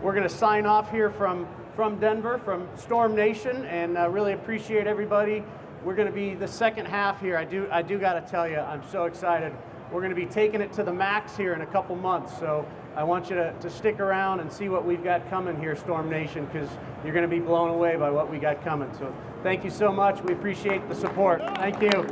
we're going to sign off here from Denver, from Storm Nation, and really appreciate everybody. We're going to be the second half here. I do got to tell you, I'm so excited. We're going to be taking it to the max here in a couple months, so I want you to stick around and see what we've got coming here, Storm Nation, because you're going to be blown away by what we got coming. So thank you so much. We appreciate the support. Thank you.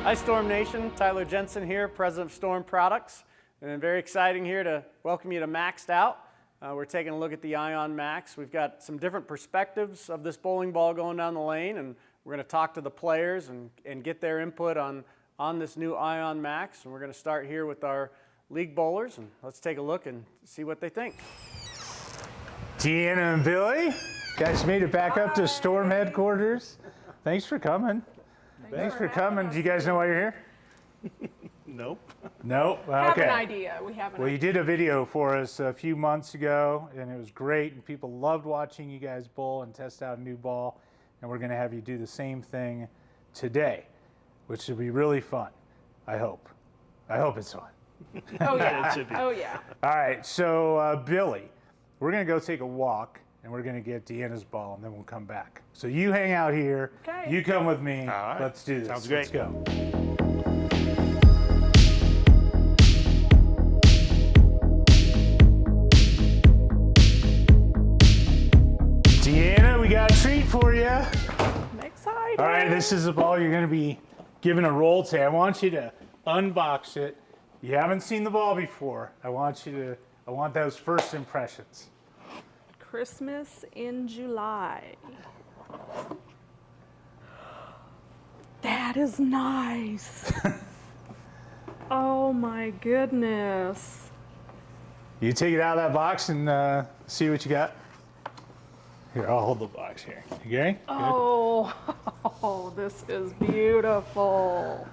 Hi Storm Nation, Tyler Jensen here, President of Storm Products, and very exciting here to welcome you to Maxed Out. We're taking a look at the Ion Max. We've got some different perspectives of this bowling ball going down the lane, and we're going to talk to the players and get their input on this new Ion Max. And we're going to start here with our league bowlers, and let's take a look and see what they think. Deanna and Billy, guys made it back up to Storm headquarters. Thanks for coming. Thanks for coming. Do you guys know why you're here? Nope. Nope. Okay. Have an idea. We have an Well, you did a video for us a few months ago, and it was great, and people loved watching you guys bowl and test out a new ball, and we're going to have you do the same thing today, which will be really fun, I hope. I hope it's fun. Oh, yeah. Oh, yeah. All right, so Billy, we're going to go take a walk, and we're going to get Deanna's ball, and then we'll come back. So you hang out here. Okay. You come with me. All right. Let's do this. Sounds great. Let's go. Deanna, we got a treat for you. I'm excited. All right, this is the ball you're going to be given a roll to. I want you to unbox it. You haven't seen the ball before. I want those first impressions. Christmas in July. That is nice. Oh my goodness. You take it out of that box and see what you got. Here, I'll hold the box here. You okay? Oh, this is beautiful.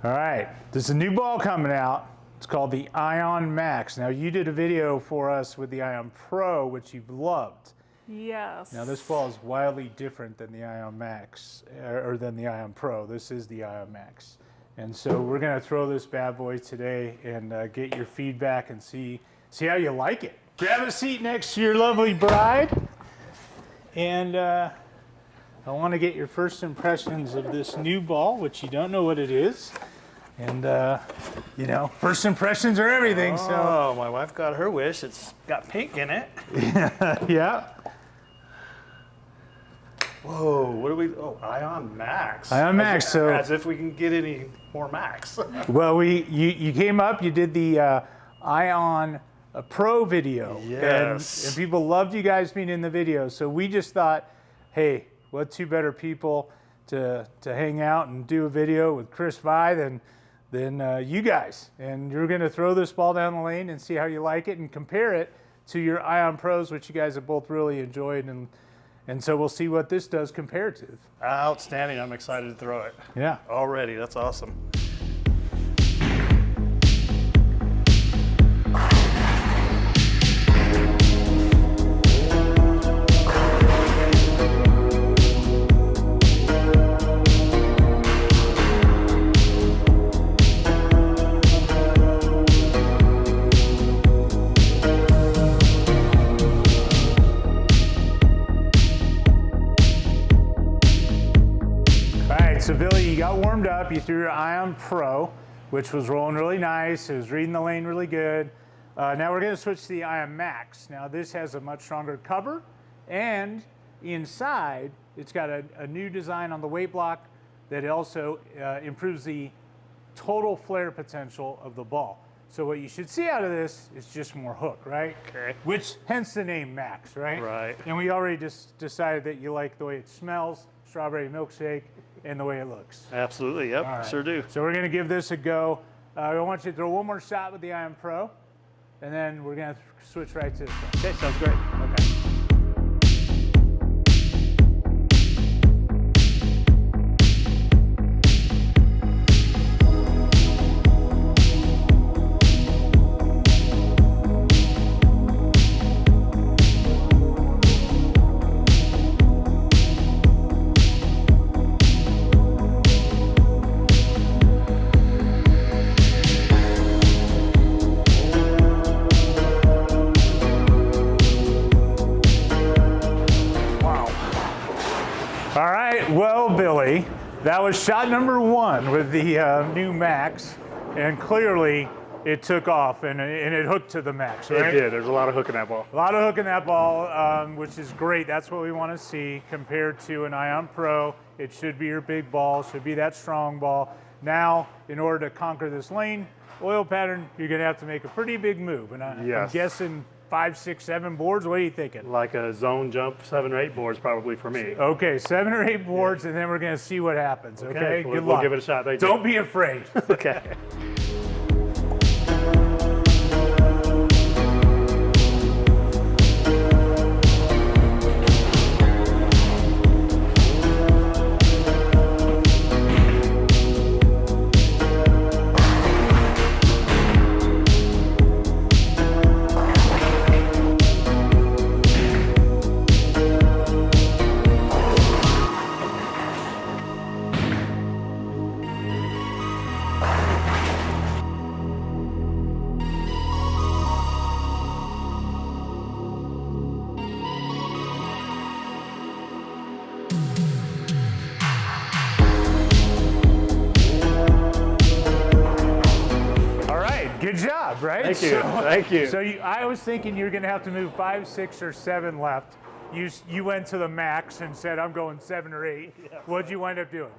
All right, there's a new ball coming out. It's called the Ion Max. Now, you did a video for us with the Ion Pro, which you've loved. Yes. Now, this ball is wildly different than the Ion Max, or than the Ion Pro. This is the Ion Max. And so we're going to throw this bad boy today and get your feedback and see how you like it. Grab a seat next to your lovely bride. And I want to get your first impressions of this new ball, which you don't know what it is. And, you know, first impressions are everything, so. Oh, my wife got her wish. It's got pink in it. Yeah. Whoa, what do we, oh, Ion Max. Ion Max, so. As if we can get any more Max. Well, you came up, you did the Ion Pro video. Yes. And people loved you guys being in the video, so we just thought, hey, what two better people to hang out and do a video with Chris Vi than you guys. And you're going to throw this ball down the lane and see how you like it and compare it to your Ion Pros, which you guys have both really enjoyed. And so we'll see what this does compared to. Outstanding. I'm excited to throw it. Yeah. Already. That's awesome. So Billy, you got warmed up, you threw your Ion Pro, which was rolling really nice, it was reading the lane really good. Now we're gonna switch to the Ion Max. Now this has a much stronger cover, and inside, it's got a new design on the weight block that also improves the total flare potential of the ball. So what you should see out of this is just more hook, right? Okay. Which hence the name Max, right? Right. And we already just decided that you like the way it smells, strawberry milkshake, and the way it looks. Absolutely. Yep. All right. Sure do. So we're gonna give this a go. I want you to throw one more shot with the Ion Pro, and then we're gonna switch right to this one. Okay. Sounds great. Okay. All right, well, Billy, that was shot number 1 with the new Max, and clearly it took off and it hooked to the Max, right? It did. There's a lot of hook in that ball. A lot of hook in that ball, which is great. That's what we want to see compared to an Ion Pro. It should be your big ball, should be that strong ball. Now, in order to conquer this lane, oil pattern, you're going to have to make a pretty big move. And I'm Yes. guessing 5, 6, 7 boards. What are you thinking? Like a zone jump, 7 or 8 boards probably for me. Okay, 7 or 8 boards, and then we're going to see what happens. Okay, We'll, good we'll luck. give it a shot. Thank you. Don't be afraid. Okay. Good job, right? Thank you. Thank you. So I was thinking you're going to have to move 5, 6, or 7 left. You went to the Max and said, I'm going 7 or 8. Yes. What'd you wind up doing?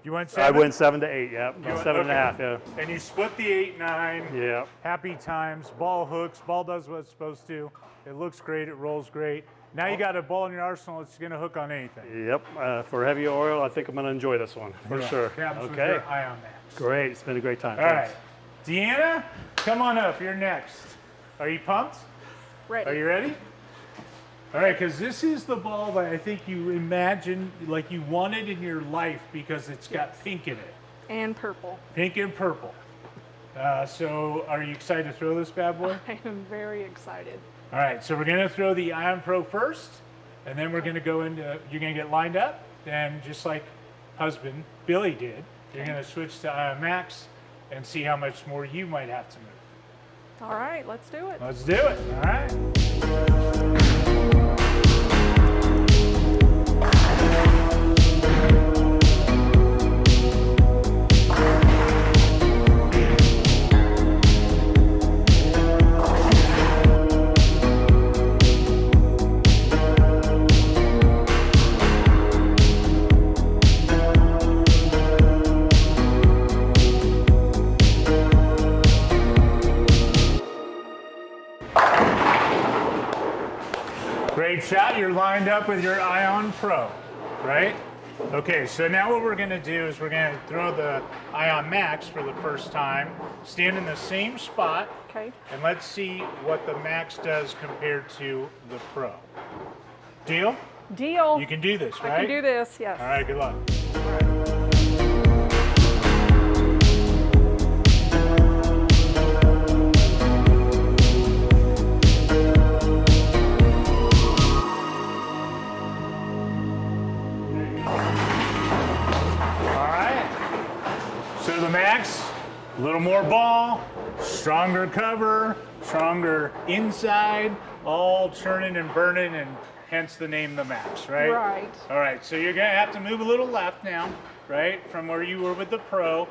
You went 7? I went 7 to 8. Yeah. You went- 7 and a okay. half. Yeah. And you split the 8, 9. Yeah. Happy times. Ball hooks. Ball does what it's supposed to. It looks great. It rolls great. Now you got a ball in your arsenal that's going to hook on anything. Yep. For heavy oil, I think I'm going to enjoy this one for sure. Happens with Okay. your Ion Max. Great. It's been a great time. All Thanks. right. Deanna, come on up. You're next. Are you pumped? Ready. Are you ready? All right, because this is the ball that I think you imagined, like you wanted in your life because it's got pink in it. And purple. Pink and purple. So are you excited to throw this bad boy? I am very excited. All right, so we're going to throw the Ion Pro first, and then we're going to go into, you're going to get lined up, then just like husband Billy did, you're going to switch to Ion Max and see how much more you might have to move. All right, let's do it. Let's do it. All right. Great shot. You're lined up with your Ion Pro, right? Okay, so now what we're going to do is we're going to throw the Ion Max for the first time, stand in the same spot, Okay. and let's see what the Max does compared to the Pro. Deal? Deal. You can do this, right? I can do this, yes. All right, good luck. All right. So the Max, a little more ball, stronger cover, stronger inside, all churning and burning, and hence the name the Max, right? Right. All right, so you're gonna have to move a little left now, right, from where you were with the Pro.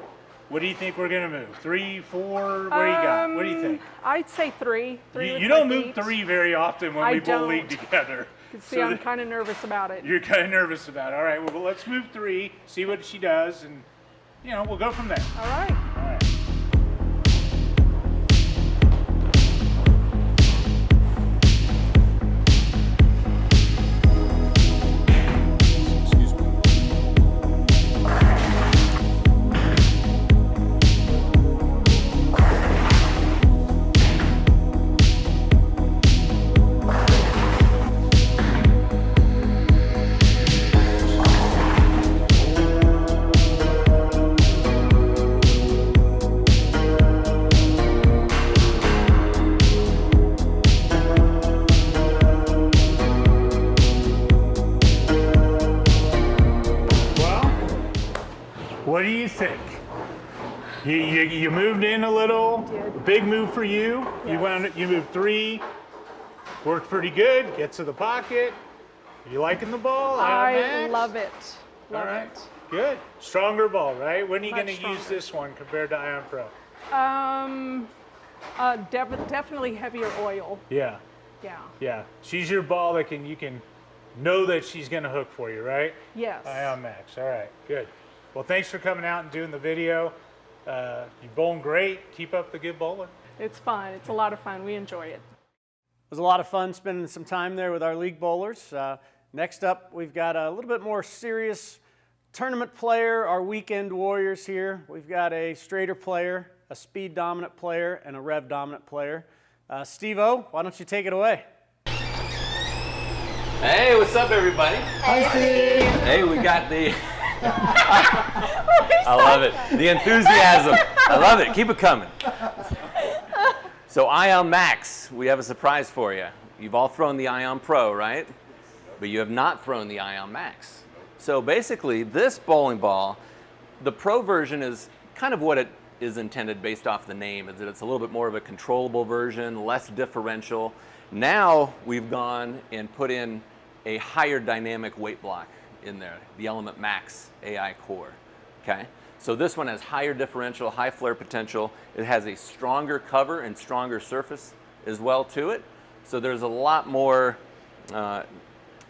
What do you think we're gonna move? 3, 4, what do you got? What do you think? I'd say 3. 3 You with don't my move feet. 3 very often when I we both league don't. together. You can see So I'm that- kind of nervous about it. You're kind of nervous about it. All right, well, let's move 3, see what she does, and, we'll go from there. All right. All right. What do you think? You moved in a little. Did. Big move for you. Yes. You moved 3. Worked pretty good. Get to the pocket. You liking the ball? I Max? love it. All Love right. it. Good. Stronger ball, right? When are you Much going to use stronger. this one compared to Ion Pro? Definitely heavier oil. Yeah. Yeah. Yeah. She's your ball that you can know that she's going to hook for you, right? Yes. Ion Max. All right. Good. Well, thanks for coming out and doing the video. You're bowling great. Keep up the good bowling. It's fun. It's a lot of fun. We enjoy it. It was a lot of fun spending some time there with our league bowlers. Next up, we've got a little bit more serious tournament player, our weekend warriors here. We've got a straighter player, a speed dominant player, and a rev dominant player. Steve-O, why don't you take it away? Hey, what's up, everybody? Hi, Steve. Hey, we got the. I love it. The enthusiasm. I love it. Keep it coming. So, Ion Max, we have a surprise for you. You've all thrown the Ion Pro, right? But you have not thrown the Ion Max. So, basically, this bowling ball, the Pro version is kind of what it is intended based off the name, is that it's a little bit more of a controllable version, less differential. Now, we've gone and put in a higher dynamic weight block in there, the Element Max AI Core, okay? So this one has higher differential, high flare potential. It has a stronger cover and stronger surface as well to it. So there's a lot more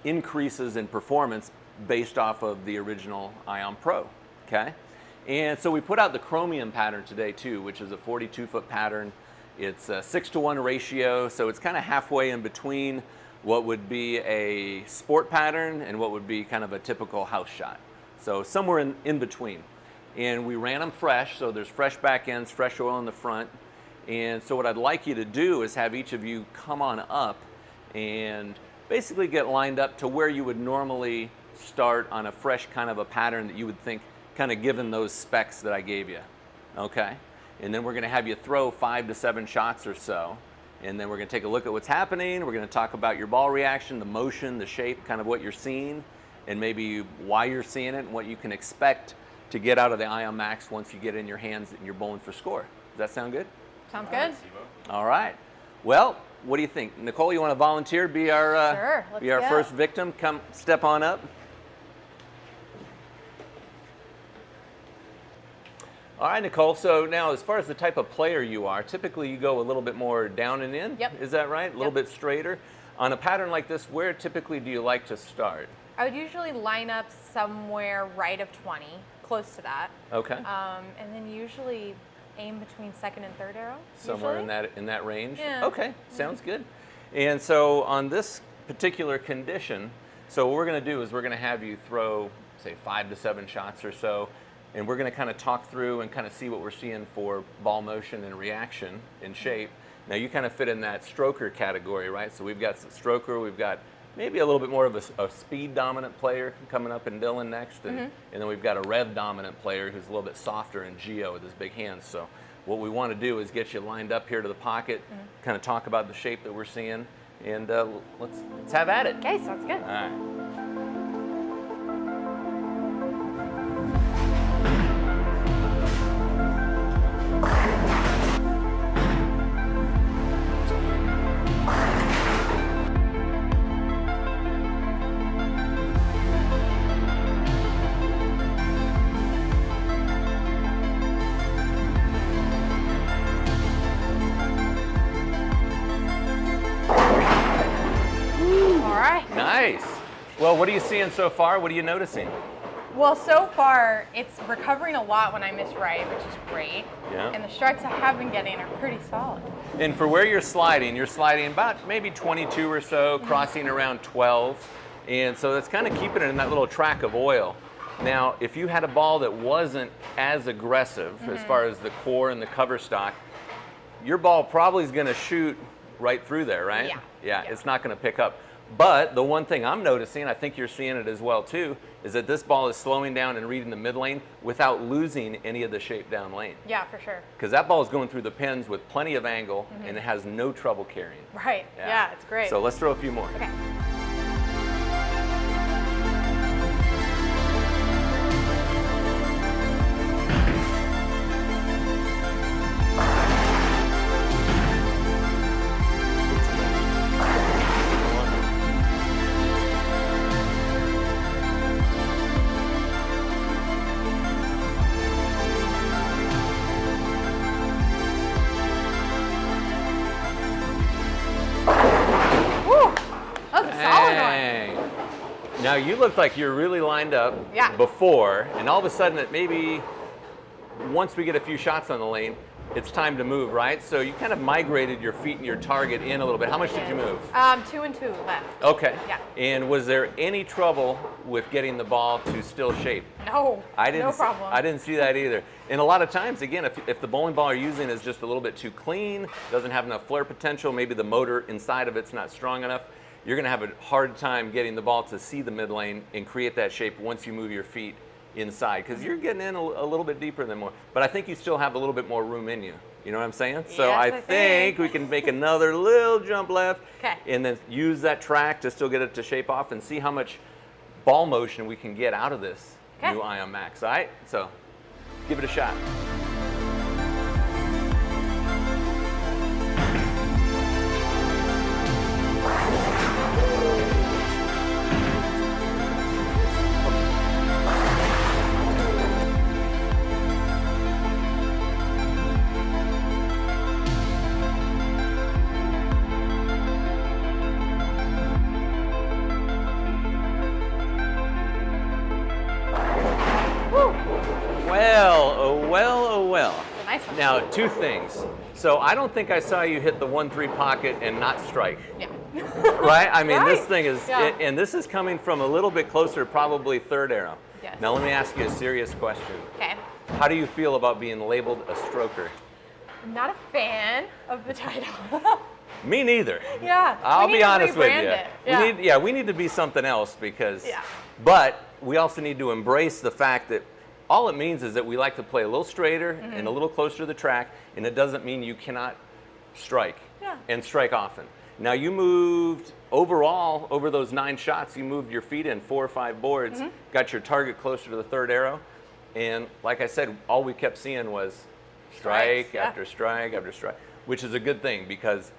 increases in performance based off of the original Ion Pro, okay? And so we put out the chromium pattern today too, which is a 42-foot pattern. It's a 6-to-1 ratio, so it's kind of halfway in between what would be a sport pattern and what would be kind of a typical house shot. So somewhere in between. And we ran them fresh, so there's fresh back ends, fresh oil in the front. And so what I'd like you to do is have each of you come on up and basically get lined up to where you would normally start on a fresh kind of a pattern that you would think, kind of given those specs that I gave you, okay? And then we're gonna have you throw 5 to 7 shots or so. And then we're going to take a look at what's happening. We're going to talk about your ball reaction, the motion, the shape, kind of what you're seeing, and maybe why you're seeing it and what you can expect to get out of the Ion Max once you get it in your hands and you're bowling for score. Does that sound good? Sounds good. All right. Well, what do you think? Nicole, you want to volunteer, be our, Sure, let's be our go. first victim? Come step on up. All right, Nicole, so now as far as the type of player you are, typically you go a little bit more down and in. Yep. Is that right? A little bit straighter. On a pattern like this, where typically do you like to start? I would usually line up somewhere right of 20, close to that. Okay. And then usually aim between second and third arrow. Somewhere usually. in that range? Yeah. Okay, sounds good. And so on this particular condition, so what we're going to do is we're going to have you throw, say, 5 to 7 shots or so, and we're going to kind of talk through and kind of see what we're seeing for ball motion and reaction and shape. Now you kind of fit in that stroker category, right? So we've got some stroker, we've got maybe a little bit more of a speed dominant player coming up in Dylan next, and then we've got a rev dominant player who's a little bit softer in Geo with his big hands. So what we want to do is get you lined up here to the pocket, kind of talk about the shape that we're seeing, and let's have at it. Okay, sounds good. All right. All right. Nice. Well, what are you seeing so far? What are you noticing? Well, so far, it's recovering a lot when I miss right, which is great. Yeah. And the strikes I have been getting are pretty solid. And for where you're sliding about maybe 22 or so, crossing around 12. And so that's kind of keeping it in that little track of oil. Now, if you had a ball that wasn't as aggressive as far as the core and the cover stock, your ball probably is going to shoot right through there, right? Yeah. Yeah, it's not going to pick up. But the one thing I'm noticing, I think you're seeing it as well too, is that this ball is slowing down and reading the mid lane without losing any of the shape down lane. Yeah, for sure. Because that ball is going through the pins with plenty of angle and it has no trouble carrying. Right. Yeah, it's great. So let's throw a few more. Okay. you looked like you're really lined up Yeah. before, and all of a sudden, it maybe once we get a few shots on the lane, it's time to move, right? So you kind of migrated your feet and your target in a little bit. How much did you move? 2 and 2 left. Okay. Yeah. And was there any trouble with getting the ball to still shape? No, I didn't no problem. I didn't see that either. And a lot of times, again, if the bowling ball you're using is just a little bit too clean, doesn't have enough flare potential, maybe the motor inside of it's not strong enough, you're going to have a hard time getting the ball to see the mid lane and create that shape once you move your feet inside, because you're getting in a little bit deeper than more. But I think you still have a little bit more room in you. You know what I'm saying? So Yes, I I think we can make another little jump left, 'Kay. and then use that track to still get it to shape off and see how much ball motion we can get out of this 'Kay. new Ion Max. All right? So give it a shot. Well, oh well, oh well. Nice one. Now, two things. So I don't think I saw you hit the 1-3 pocket and not strike, Yeah. right? I mean, this Right. thing is, Yeah. and this is coming from a little bit closer, probably third arrow. Yes. Now let me ask you a serious question. Okay. How do you feel about being labeled a stroker? I'm not a fan of the title. Me neither. Yeah. I'll we need be to honest with rebrand you. it. Yeah. We need to be something else because. Yeah. But we also need to embrace the fact that all it means is that we like to play a little straighter and a little closer to the track, and it doesn't mean you cannot strike Yeah. and strike often. Now you moved overall over those 9 shots. You moved your feet in 4 or 5 boards, got your target closer to the third arrow, and like I said, all we kept seeing was strike Strikes, yeah. after strike after strike, which is a good thing because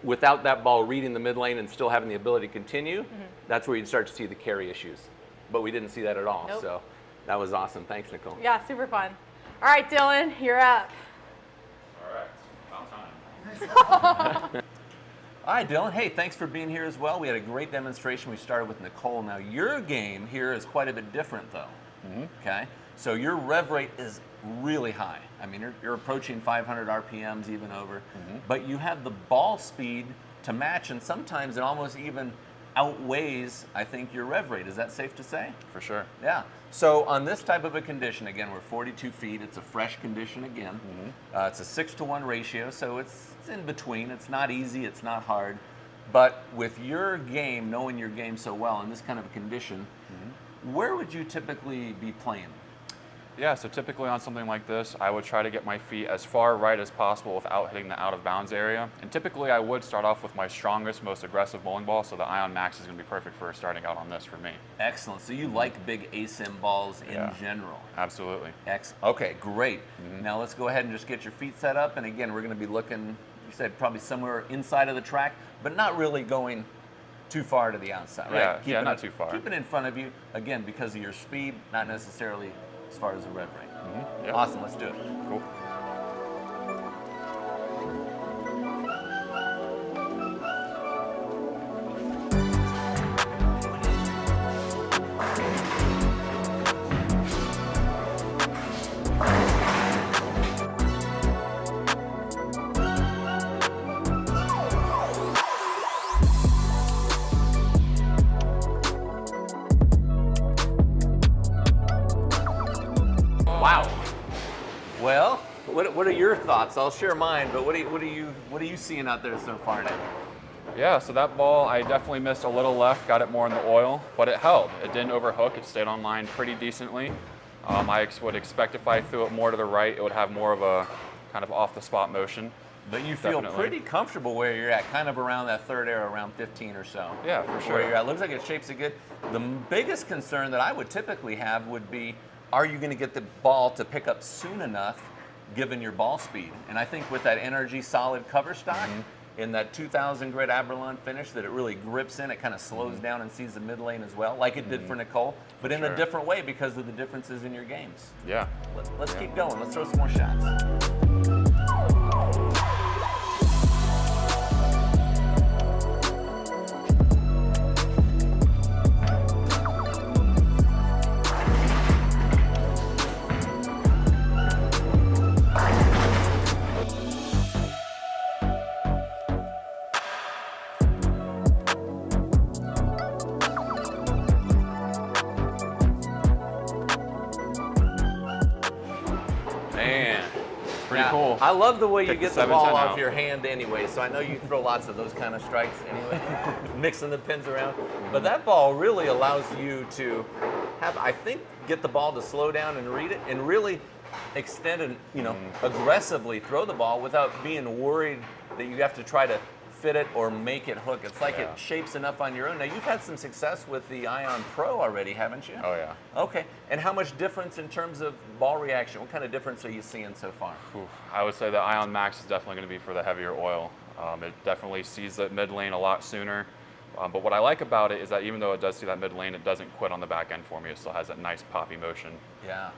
without that ball reading the mid lane and still having the ability to continue, that's where you'd start to see the carry issues. But we didn't see that at all. Nope. So that was awesome. Thanks, Nicole. Yeah, super fun. All right, Dylan, you're up. All right, Dylan. Hey, thanks for being here as well. We had a great demonstration. We started with Nicole. Now, your game here is quite a bit different, though. Okay? So your rev rate is really high. I mean, you're approaching 500 RPMs, even over. But you have the ball speed to match, and sometimes it almost even outweighs, I think, your rev rate. Is that safe to say? For sure. Yeah. So on this type of a condition, again, we're 42 feet. It's a fresh condition again. It's a 6-to-1 ratio, so it's in between. It's not easy. It's not hard. But with your game, knowing your game so well in this kind of a condition, where would you typically be playing? Yeah, so typically on something like this, I would try to get my feet as far right as possible without hitting the out of bounds area. And typically I would start off with my strongest, most aggressive bowling ball, so the Ion Max is going to be perfect for starting out on this for me. Excellent. So you like big ASIM balls in Yeah. general. Absolutely. Okay, great. Now let's go ahead and just get your feet set up. And again, we're going to be looking, you said probably somewhere inside of the track, but not really going too far to the outside, right? Yeah, not too far. Keep it in front of you, again, because of your speed, not necessarily as far as the rev rate. Yep. Awesome, let's do it. Cool. Wow. Well, what are your thoughts? I'll share mine, but what are you seeing out there so far now? Yeah, so that ball, I definitely missed a little left, got it more in the oil, but it held. It didn't overhook, it stayed on line pretty decently. I would expect if I threw it more to the right, it would have more of a kind of off-the-spot motion. But you feel Definitely. pretty comfortable where you're at, kind of around that third arrow, around 15 or so. Yeah, for sure. Where you're at. Looks like it shapes it good. The biggest concern that I would typically have would be, are you going to get the ball to pick up soon enough given your ball speed? And I think with that NRG solid cover stock, in that 2000 grit Aberlon finish, that it really grips in, it kind of slows down and sees the mid lane as well, like it did for Nicole, but in a sure. different way because of the differences in your games. Yeah. Let's keep going. Let's throw some more shots. Man. Pretty Now, cool. I love the way you Pick the get the 7-10 ball off out. your hand anyway, so I know you throw lots of those kind of strikes anyway, mixing the pins around. But that ball really allows you to have, I think, get the ball to slow down and read it and really extend and, aggressively throw the ball without being worried that you have to try to fit it or make it hook. It's like it shapes enough on your own. Now, you've had some success with the Ion Pro already, haven't you? Oh, yeah. Okay. And how much difference in terms of ball reaction? What kind of difference are you seeing so far? Oof. I would say the Ion Max is definitely going to be for the heavier oil. It definitely sees that mid lane a lot sooner. But what I like about it is that even though it does see that mid lane, it doesn't quit on the back end for me. It still has that nice poppy motion. Yeah.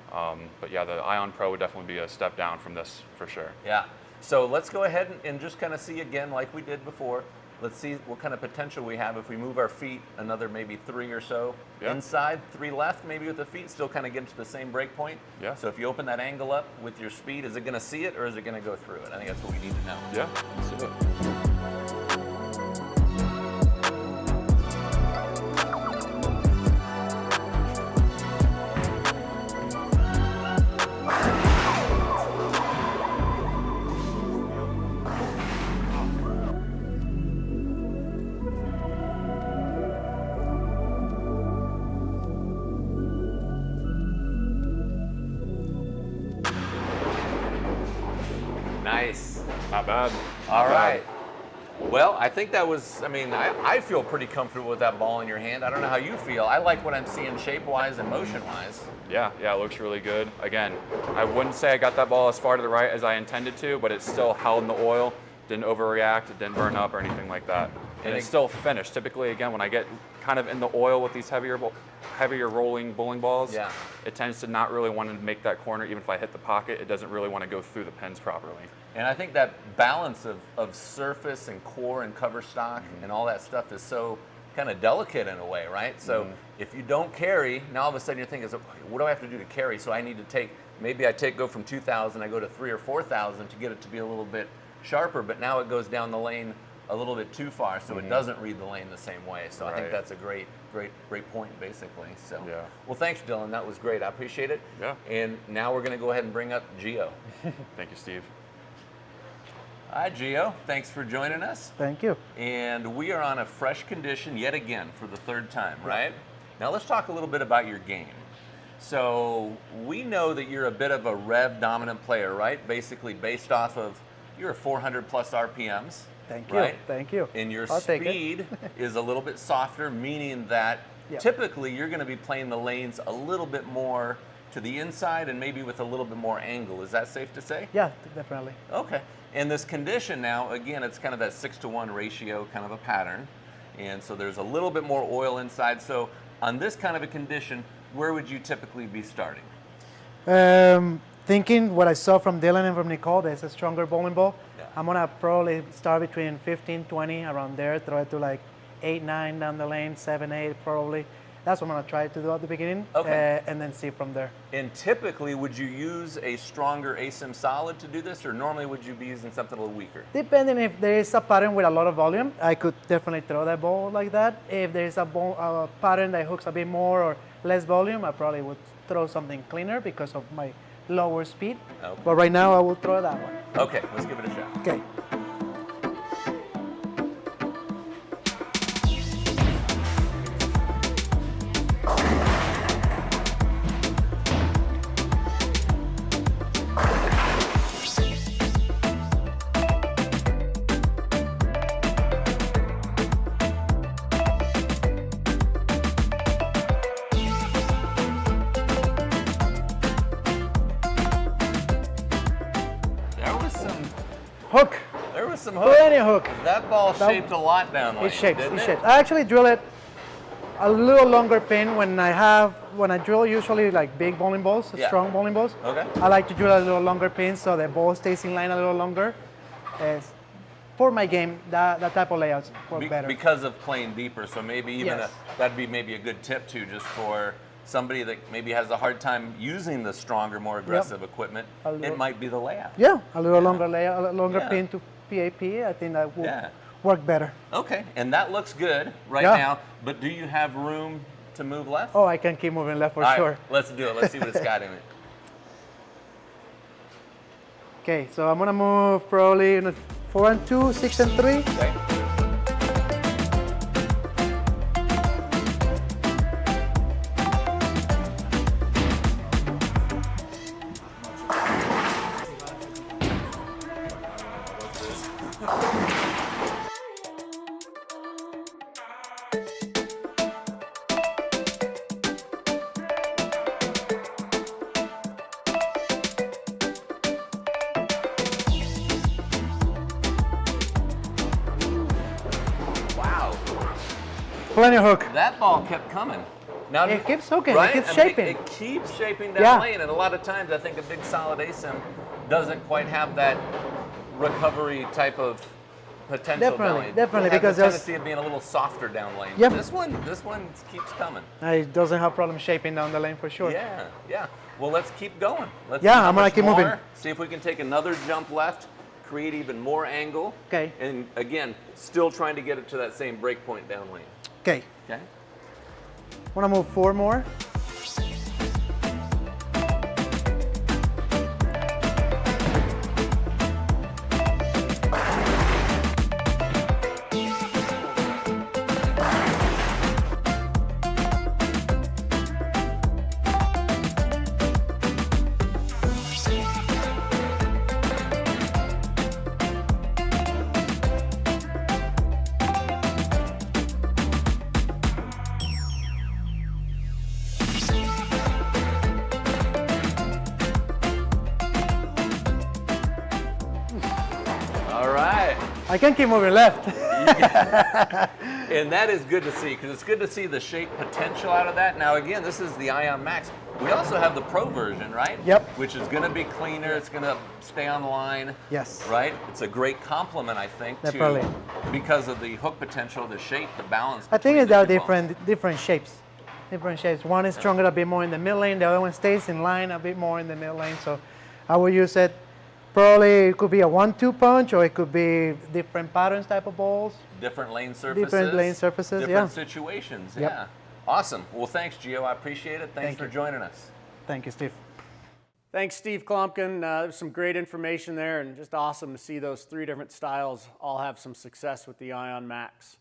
But yeah, the Ion Pro would definitely be a step down from this for sure. Yeah. So let's go ahead and just kind of see again like we did before. Let's see what kind of potential we have if we move our feet another maybe 3 or so inside, 3 left maybe with the feet, still kind of get to the same break point. Yeah. So if you open that angle up with your speed, is it going to see it or is it going to go through it? I think that's what we need to know. Yeah, let's do it. Nice. Not bad. All right. Well, I think that was, I feel pretty comfortable with that ball in your hand. I don't know how you feel. I like what I'm seeing shape-wise and motion-wise. Yeah, it looks really good. Again, I wouldn't say I got that ball as far to the right as I intended to, but it still held in the oil, didn't overreact, it didn't burn up or anything like that. And it's still finished. Typically, again, when I get kind of in the oil with these heavier rolling bowling balls, it tends to not really want to make that corner. Even if I hit the pocket, it doesn't really want to go through the pins properly. And I think that balance of surface and core and cover stock and all that stuff is so kind of delicate in a way, right? So if you don't carry, now all of a sudden you're thinking, what do I have to do to carry? So I need to take, maybe go from 2,000, I go to 3,000 or 4,000 to get it to be a little bit sharper, but now it goes down the lane a little bit too far, so it doesn't read the lane the same way. So I think that's a great point, basically. So, well, thanks, Dylan. That was great. I appreciate it. Yeah. And now we're going to go ahead and bring up Gio. Thank you, Steve. Hi, Gio. Thanks for joining us. Thank you. And we are on a fresh condition yet again for the 3rd time, right? Now let's talk a little bit about your game. So we know that you're a bit of a rev dominant player, right? Basically based off of you're 400 plus RPMs. Thank you. Right? Thank you. And your I'll take it. speed is a little bit softer, meaning that typically you're going to be playing the lanes a little bit more to the inside and maybe with a little bit more angle. Is that safe to say? Yeah, definitely. Okay. And this condition now, again, it's kind of that 6-to-1 ratio kind of a pattern. And so there's a little bit more oil inside. So on this kind of a condition, where would you typically be starting? Thinking what I saw from Dylan and from Nicole, there's a stronger bowling ball. Yeah. I'm gonna probably start between 15, 20 around there, throw it to like 8, 9 down the lane, 7, 8 probably. That's what I'm gonna try to do at the beginning, and then see from there. And typically, would you use a stronger ASIM solid to do this, or normally would you be using something a little weaker? Depending if there is a pattern with a lot of volume, I could definitely throw that ball like that. If there is a pattern that hooks a bit more or less volume, I probably would throw something cleaner because of my lower speed. Okay. But right now, I will throw that one. Okay, let's give it a shot. Okay. Hook. There was some hook. Plenty of hook. That ball shaped a lot down lane, It shapes. didn't It it? shapes. I actually drill it a little longer pin when I drill usually like big bowling balls, strong bowling balls. Okay. I like to drill a little longer pin so the ball stays in line a little longer. For my game, that type of layouts work better. Because of playing deeper, so maybe even Yes. that'd be maybe a good tip too, just for somebody that maybe has a hard time using the stronger, more aggressive equipment. It might be the layout. Yeah, a little longer layout, a longer Yeah. pin to PAP. I think that will Yeah. work better. Okay, and that looks good right Yeah. now, but do you have room to move left? Oh, I can keep moving left for All right, sure. let's do it. Let's see what it's got in it. Okay, so I'm gonna move probably in a 4 and 2, 6 and 3. Okay. Wow, Plenty of hook. that ball kept coming. Now, It keeps hooking, right? it keeps I mean, shaping. It keeps shaping down Yeah. lane, and a lot of times I think a big solid ASIM doesn't quite have that recovery type of potential Definitely, down lane. definitely, It has because the there's- tendency of being a little softer down lane. Yep. This one keeps coming. It doesn't have problem shaping down the lane for sure. Yeah, yeah. Well, let's keep going. Let's Yeah, see how I'm gonna much keep more, moving. See if we can take another jump left, create even more angle. Okay. And again, still trying to get it to that same break point down lane. Okay, Okay. wanna move 4 more. All right. I can keep moving left. And that is good to see, because it's good to see the shape potential out of that. Now, again, this is the Ion Max. We also have the Pro version, right? Yep. Which is going to be cleaner. It's going to stay on the line. Yes. Right? It's a great compliment, I think, Definitely. to because of the hook potential, the shape, the balance. I think between it's the there are two balls. different shapes. Different shapes. One is stronger a bit more in the mid lane, the other one stays in line a bit more in the mid lane. So I will use it. Probably it could be a 1-2 punch, or it could be different patterns type of balls. Different lane surfaces. Different lane surfaces, Different yeah. situations, Yep. yeah. Awesome. Well, thanks, Gio. I appreciate it. Thanks Thank for you. joining us. Thank you, Steve. Thanks, Steve Klumpkin. There's some great information there, and just awesome to see those 3 different styles all have some success with the Ion Max.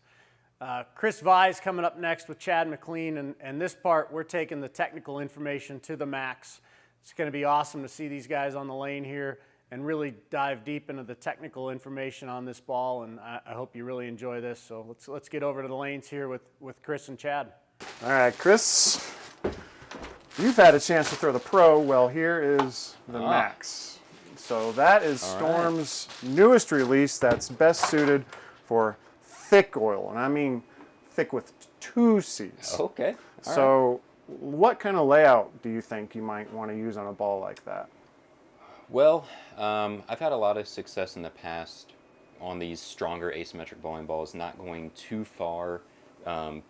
Chris Vise coming up next with Chad McLean, and this part we're taking the technical information to the max. It's going to be awesome to see these guys on the lane here and really dive deep into the technical information on this ball, and I hope you really enjoy this. So let's get over to the lanes here with Chris and Chad. All right, Chris, you've had a chance to throw the Pro. Well, here is the Max. So that is Storm's newest release that's best suited for thick oil, and I mean thick with 2 C's. Okay. So what kind of layout do you think you might want to use on a ball like that? Well, I've had a lot of success in the past on these stronger asymmetric bowling balls, not going too far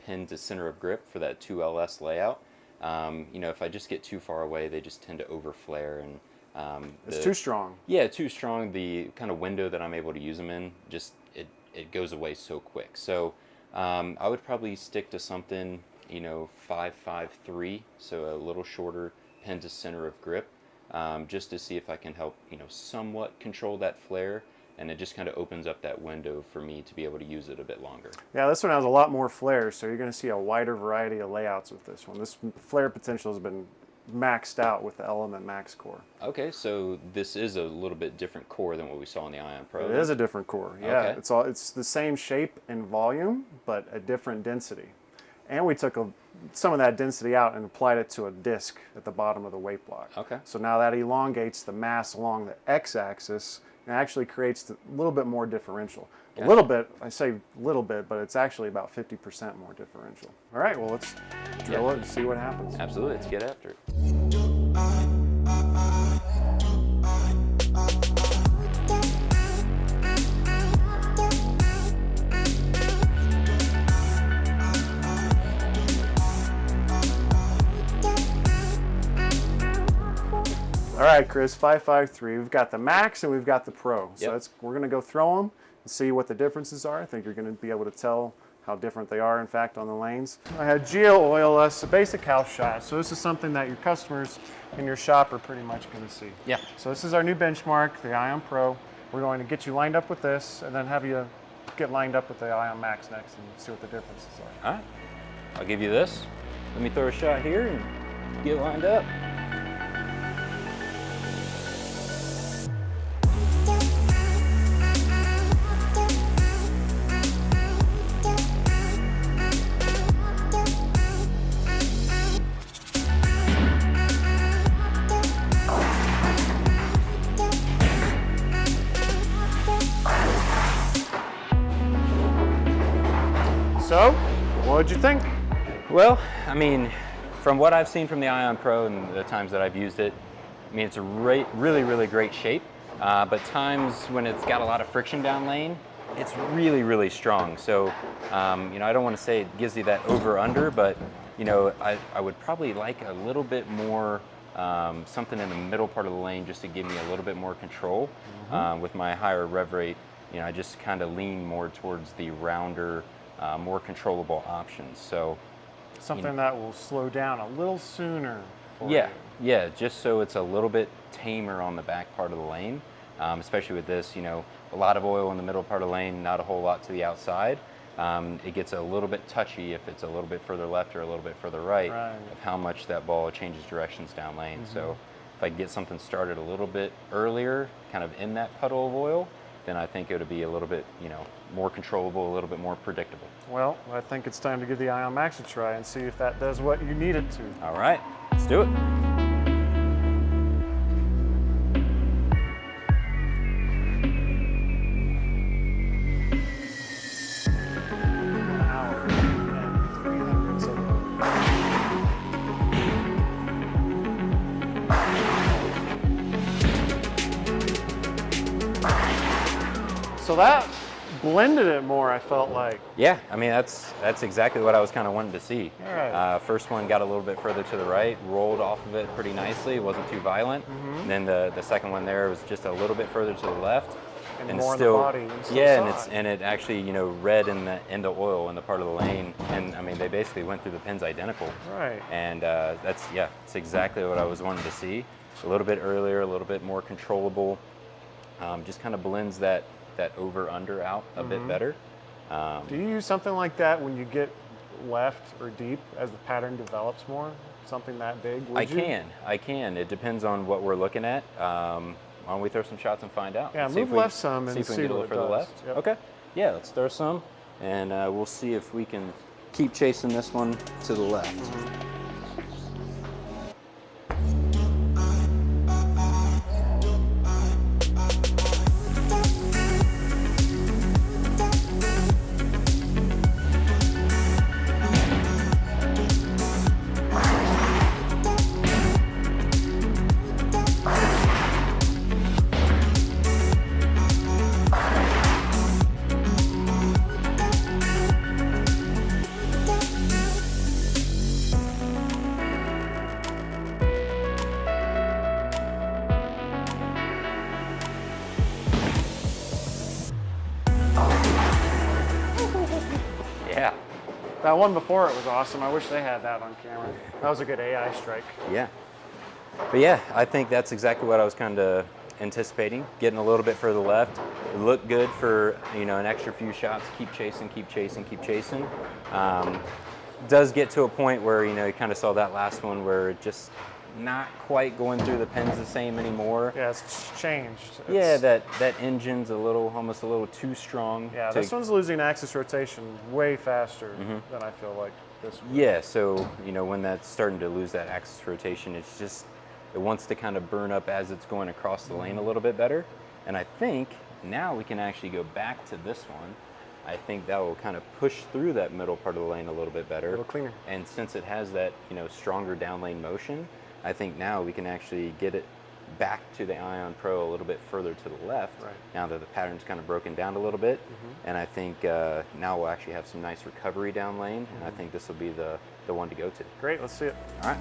pinned to center of grip for that 2LS layout. You know, if I just get too far away, they just tend to overflare, and It's too strong. Yeah, too strong. The kind of window that I'm able to use them in, just it goes away so quick. So I would probably stick to something, you know, 5.53, so a little shorter pin to center of grip, just to see if I can help, you know, somewhat control that flare, and it just kind of opens up that window for me to be able to use it a bit longer. Yeah, this one has a lot more flare, so you're going to see a wider variety of layouts with this one. This flare potential has been maxed out with the Element Max core. Okay, so this is a little bit different core than what we saw in the Ion Pro. It is a different core, yeah. Okay. It's the same shape and volume, but a different density. And we took some of that density out and applied it to a disc at the bottom of the weight block. Okay. So now that elongates the mass along the x-axis and actually creates a little bit more differential. A little bit, I say little bit, but it's actually about 50% more differential. All right, well, let's drill it and see what happens. Absolutely, let's get after it. All right, Chris, 5.53. We've got the Max and we've got the Pro. So Yep. we're going to go throw them and see what the differences are. I think you're going to be able to tell how different they are, in fact, on the lanes. I had geo oil us a basic house shot. So this is something that your customers in your shop are pretty much going to see. Yeah. So this is our new benchmark, the Ion Pro. We're going to get you lined up with this and then have you get lined up with the Ion Max next and see what the differences are. All right. I'll give you this. Let me throw a shot here and get lined up. So, what'd you think? Well, I mean, from what I've seen from the Ion Pro and the times that I've used it, I mean, it's a really great shape. But times when it's got a lot of friction down lane, it's really strong. So, you know, I don't want to say it gives you that over/under, but you know, I would probably like a little bit more something in the middle part of the lane just to give me a little bit more control. With my higher rev rate, you know, I just kind of lean more towards the rounder, more controllable options. So Something that will slow down a little sooner for yeah, you. yeah, just so it's a little bit tamer on the back part of the lane, especially with this, you know, a lot of oil in the middle part of the lane, not a whole lot to the outside. It gets a little bit touchy if it's a little bit further left or a little bit further right, of how much that ball changes directions down lane. So if I get something started a little bit earlier, kind of in that puddle of oil, then I think it would be a little bit, you know, more controllable, a little bit more predictable. Well, I think it's time to give the Ion Max a try and see if that does what you need it to. All right, let's do it. So that blended it more, I felt like. Yeah, I mean, that's exactly what I was kind of wanting to see. All right. First one got a little bit further to the right, rolled off of it pretty nicely. It wasn't too violent. And then the second one there was just a little bit further to the left. And more still, in the body. And still yeah, saw and it actually, you know, red in the oil in the part of the lane. And I mean, they basically went through the pins identical. Right. And that's exactly what I was wanting to see. A little bit earlier, a little bit more controllable. Just kind of blends that over/under out a bit better. Do you use something like that when you get left or deep as the pattern develops more? Something that big? I can. It depends on what we're looking at. Why don't we throw some shots and find out? Yeah, See move if we- left some and see if we see can get a what little it further does. left. Yep. Okay. Yeah, let's throw some, and we'll see if we can keep chasing this one to the left. Yeah. That one before it was awesome. I wish they had that on camera. That was a good AI strike. Yeah. But yeah, I think that's exactly what I was kind of anticipating. Getting a little bit further left. It looked good for, you know, an extra few shots. Keep chasing, keep chasing, keep chasing. Does get to a point where, you know, you kind of saw that last one where it just not quite going through the pins the same anymore. Yeah, it's changed. Yeah, that engine's almost a little too strong. Yeah, to- this one's losing axis rotation way faster than I feel like this one. Yeah, so, you know, when that's starting to lose that axis rotation, it's just, it wants to kind of burn up as it's going across the lane a little bit better. And I think now we can actually go back to this one. I think that will kind of push through that middle part of the lane a little bit better. A little cleaner. And since it has that, you know, stronger down lane motion, I think now we can actually get it back to the Ion Pro a little bit further to the left. Right. Now that the pattern's kind of broken down a little bit. And I think now we'll actually have some nice recovery down lane. And I think this will be the one to go to. Great, let's see it. All right.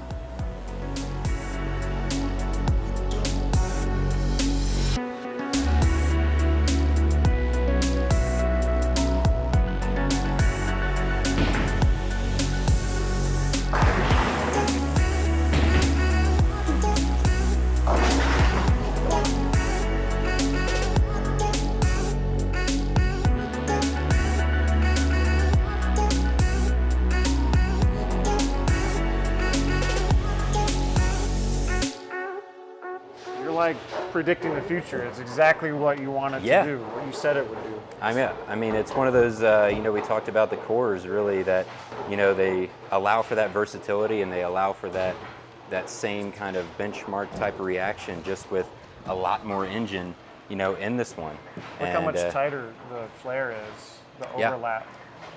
predicting the future. It's exactly what you want it Yeah. to do, what you said it would do. I mean, it's one of those, we talked about the cores really that, they allow for that versatility and they allow for that same kind of benchmark type of reaction just with a lot more engine, in this one. Look how much tighter the flare is, the Yeah. overlap,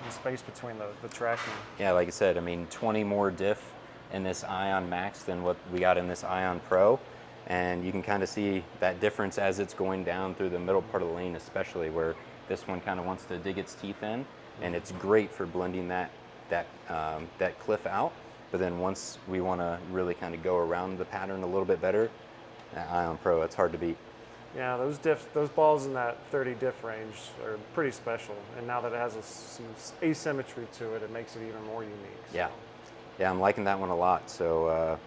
the space between the tracking. Yeah, like I said, 20 more diff in this Ion Max than what we got in this Ion Pro. And you can kind of see that difference as it's going down through the middle part of the lane, especially where this one kind of wants to dig its teeth in. And it's great for blending that cliff out. But then once we want to really kind of go around the pattern a little bit better, that Ion Pro, it's hard to beat. Yeah, those balls in that 30 diff range are pretty special. And now that it has some asymmetry to it, it makes it even more unique. So. Yeah, I'm liking that one a lot. So,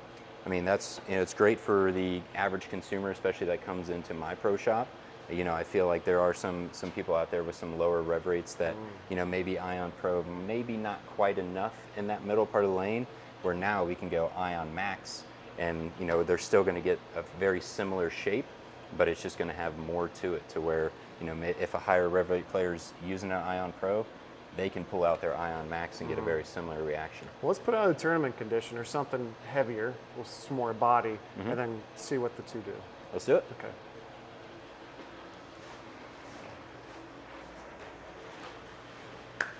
that's, it's great for the average consumer, especially that comes into my pro shop. I feel like there are some people out there with some lower rev rates that, maybe Ion Pro, maybe not quite enough in that middle part of the lane, where now we can go Ion Max and, they're still going to get a very similar shape, but it's just going to have more to it to where, if a higher rev rate player's using an Ion Pro, they can pull out their Ion Max and get a very similar reaction. Well, let's put out a tournament condition or something heavier with some more body and then see what the two do. Let's do it. Okay.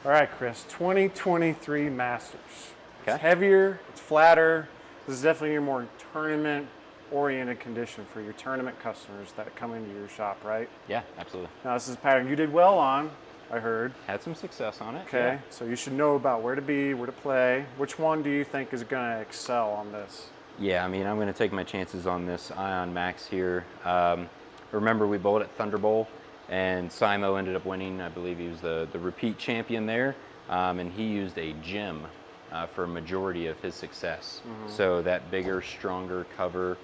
All right, Chris, 2023 Masters. Okay. It's heavier, it's flatter. This is definitely your more tournament-oriented condition for your tournament customers that come into your shop, right? Yeah, absolutely. Now, this is a pattern you did well on, I heard. Had some success on it. Okay, Yeah. so you should know about where to be, where to play. Which one do you think is going to excel on this? Yeah, I'm going to take my chances on this Ion Max here. Remember, we bowled at Thunderbowl, and Simo ended up winning. I believe he was the repeat champion there, and he used a gem for a majority of his success. So that bigger, stronger cover,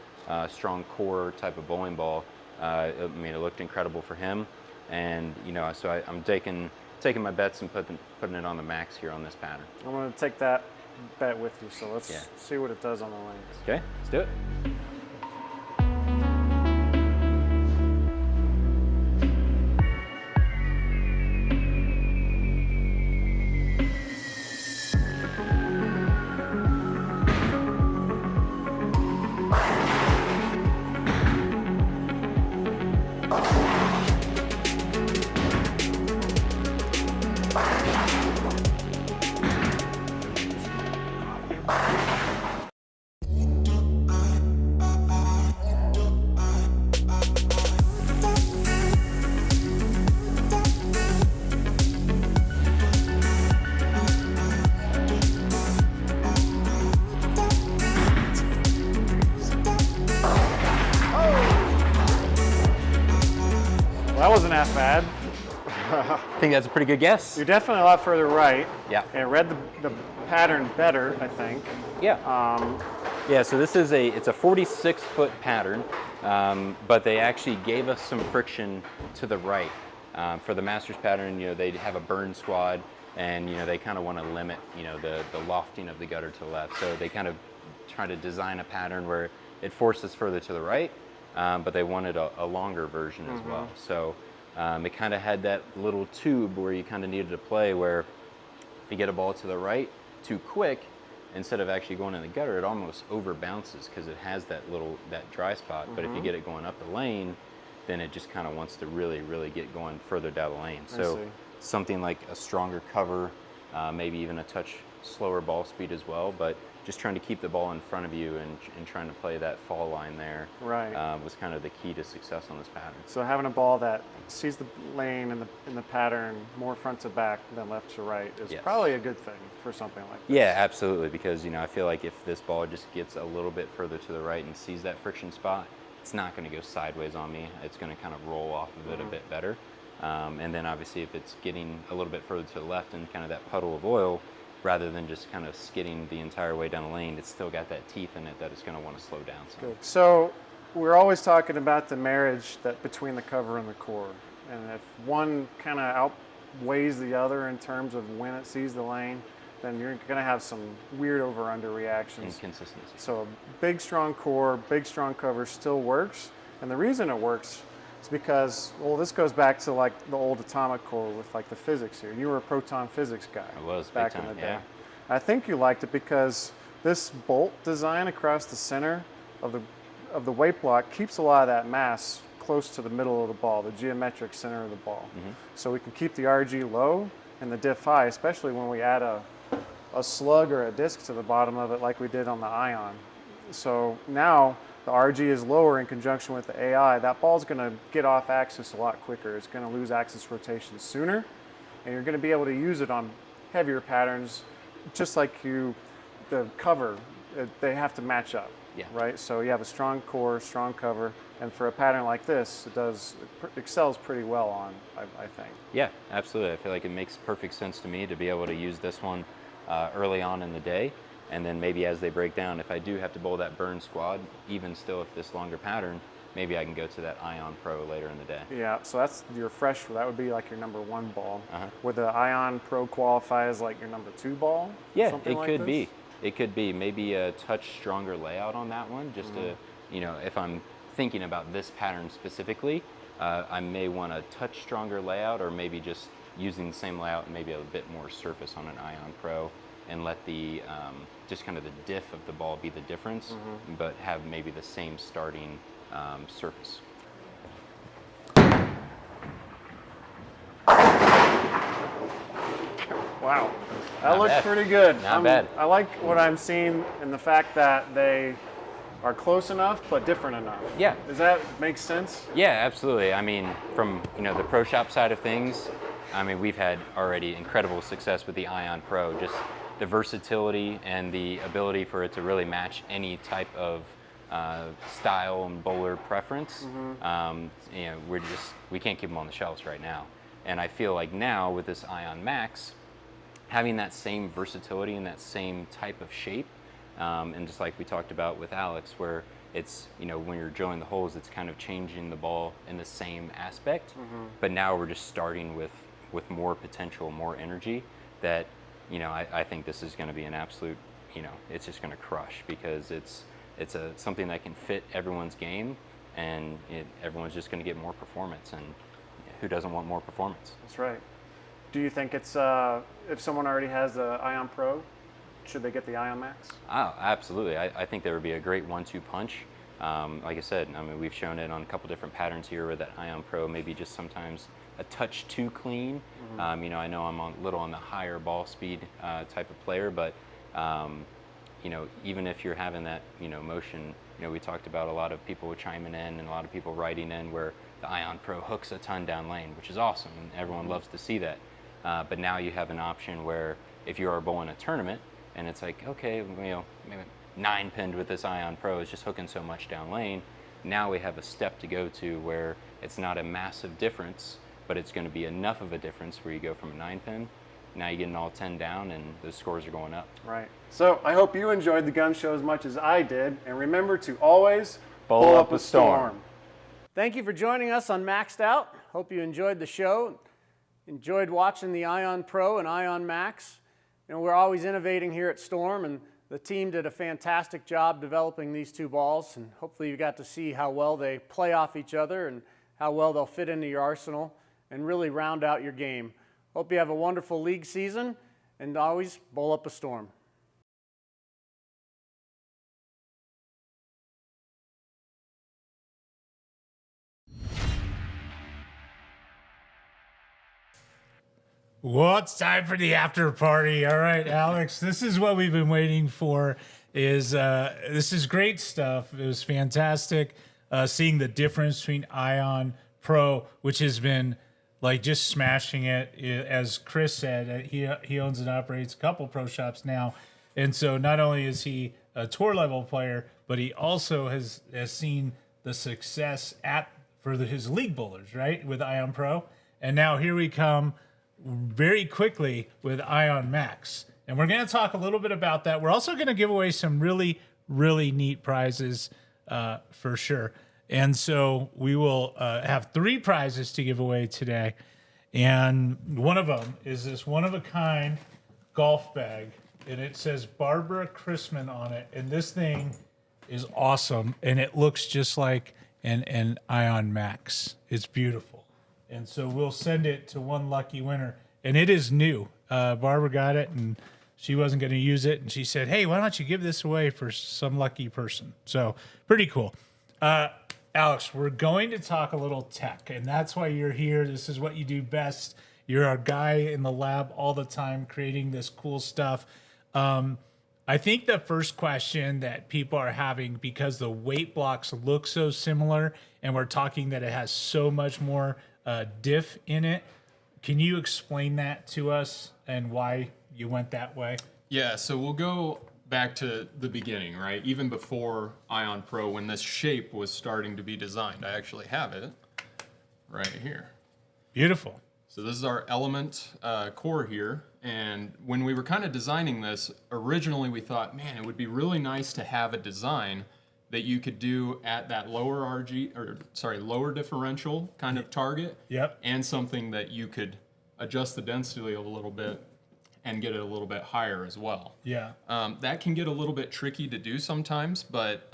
strong core type of bowling ball, it looked incredible for him. And so I'm taking my bets and putting it on the Max here on this pattern. I'm going to take that bet with you, so let's see what it does on the lanes. Okay, let's do it. That wasn't half bad. I think that's a pretty good guess. You're definitely a lot further right. Yeah. And read the pattern better, I think. Yeah. Yeah, so this is it's a 46-foot pattern, but they actually gave us some friction to the right. For the Masters pattern, they have a burn squad, and they kind of want to limit, the lofting of the gutter to the left. So they kind of try to design a pattern where it forces further to the right, but they wanted a longer version as well. So it kind of had that little tube where you kind of needed to play where if you get a ball to the right too quick, instead of actually going in the gutter, it almost over bounces because it has that dry spot. But if you get it going up the lane, then it just kind of wants to really, really get going further down the lane. So something like a stronger cover, maybe even a touch slower ball speed as well, but just trying to keep the ball in front of you and trying to play that fall line there was kind of the key to success on this pattern. So having a ball that sees the lane in the pattern more front to back than left to right is probably a good thing for something like this. Yeah, absolutely, because I feel like if this ball just gets a little bit further to the right and sees that friction spot, it's not going to go sideways on me. It's going to kind of roll off of it a bit better. And then obviously if it's getting a little bit further to the left and kind of that puddle of oil, rather than just kind of skidding the entire way down the lane, it's still got that teeth in it that it's going to want to slow down some. Good. So we're always talking about the marriage between the cover and the core. And if one kind of outweighs the other in terms of when it sees the lane, then you're going to have some weird over-under reactions. Inconsistency. So a big, strong core, big, strong cover still works, And the reason it works is because, well, this goes back to like the old atomic core with like the physics here. You were a proton physics guy. I was back big in the time, day. yeah. I think you liked it because this bolt design across the center of the weight block keeps a lot of that mass close to the middle of the ball, the geometric center of the ball. So we can keep the RG low and the diff high, especially when we add a slug or a disc to the bottom of it like we did on the Ion. So now the RG is lower in conjunction with the AI. That ball's going to get off axis a lot quicker. It's going to lose axis rotation sooner, and you're going to be able to use it on heavier patterns, just like the cover, they have to match up, right? So you have a strong core, strong cover, and for a pattern like this, it excels pretty well on, I think. Yeah, absolutely. I feel like it makes perfect sense to me to be able to use this one early on in the day, and then maybe as they break down, if I do have to bowl that burn squad, even still if this longer pattern, maybe I can go to that Ion Pro later in the day. Yeah, so that's your fresh, that would be like your number 1 ball. Would the Ion Pro qualify as like your number 2 ball? Yeah, Something it like could this? be. It could be maybe a touch stronger layout on that one, just to, you know, if I'm thinking about this pattern specifically, I may want a touch stronger layout, or maybe just using the same layout and maybe a bit more surface on an Ion Pro, and let the just kind of the diff of the ball be the difference, but have maybe the same starting surface. Wow, that Not looks bad. pretty good. Not bad. I like what I'm seeing in the fact that they are close enough but different enough. Yeah. Does that make sense? Yeah, absolutely. I mean, from the pro shop side of things, I mean, we've had already incredible success with the Ion Pro. Just the versatility and the ability for it to really match any type of style and bowler preference. We can't keep them on the shelves right now. And I feel like now with this Ion Max, having that same versatility and that same type of shape, and just like we talked about with Alex, where it's, when you're drilling the holes, it's kind of changing the ball in the same aspect, but now we're just starting with more potential, more energy that, I think this is going to be an absolute, it's just going to crush, because it's something that can fit everyone's game, and everyone's just going to get more performance, and who doesn't want more performance? That's right. Do you think it's, if someone already has the Ion Pro, should they get the Ion Max? Oh, absolutely. I think there would be a great 1-2 punch. Like I said, I mean, we've shown it on a couple different patterns here where that Ion Pro maybe just sometimes a touch too clean. I know I'm a little on the higher ball speed type of player, but even if you're having that motion, we talked about a lot of people chiming in and a lot of people writing in where the Ion Pro hooks a ton down lane, which is awesome, and everyone loves to see that. But now you have an option where if you are bowling a tournament and it's like, okay, maybe 9-pinned with this Ion Pro is just hooking so much down lane, now we have a step to go to where it's not a massive difference, but it's going to be enough of a difference where you go from a 9-pin, now you're getting all 10 down and those scores are going up. Right. So I hope you enjoyed the gun show as much as I did, and remember to always bowl up a storm. Thank you for joining us on Maxed Out. Hope you enjoyed the show, enjoyed watching the Ion Pro and Ion Max. We're always innovating here at Storm, and the team did a fantastic job developing these two balls, and hopefully you got to see how well they play off each other and how well they'll fit into your arsenal and really round out your game. Hope you have a wonderful league season, and always bowl up a storm. Well, it's time for the after party. All right, Alex, this is what we've been waiting for. This is great stuff. It was fantastic seeing the difference between Ion Pro, which has been like just smashing it. As Chris said, he owns and operates a couple pro shops now, and so not only is he a tour level player, but he also has seen the success for his league bowlers, right, with Ion Pro, and now here we come very quickly with Ion Max. And we're going to talk a little bit about that. We're also going to give away some really, really neat prizes for sure. And so we will have 3 prizes to give away today. And one of them is this one-of-a-kind golf bag. And it says Barbara Christman on it. And this thing is awesome. And it looks just like and Ion Max. It's beautiful. And so we'll send it to one lucky winner. And it is new. Barbara got it, and she wasn't going to use it. And she said, hey, why don't you give this away for some lucky person? So pretty cool. Alex, we're going to talk a little tech, and that's why you're here. This is what you do best. You're a guy in the lab all the time creating this cool stuff. I think the first question that people are having, because the weight blocks look so similar, and we're talking that it has so much more diff in it, can you explain that to us and why you went that way? Yeah, so we'll go back to the beginning, right? Even before Ion Pro, when this shape was starting to be designed. I actually have it right here. Beautiful. So this is our element core here. And when we were kind of designing this, originally we thought, man, it would be really nice to have a design that you could do at that lower lower differential kind of target. Yep. And something that you could adjust the density a little bit and get it a little bit higher as well. Yeah. That can get a little bit tricky to do sometimes, but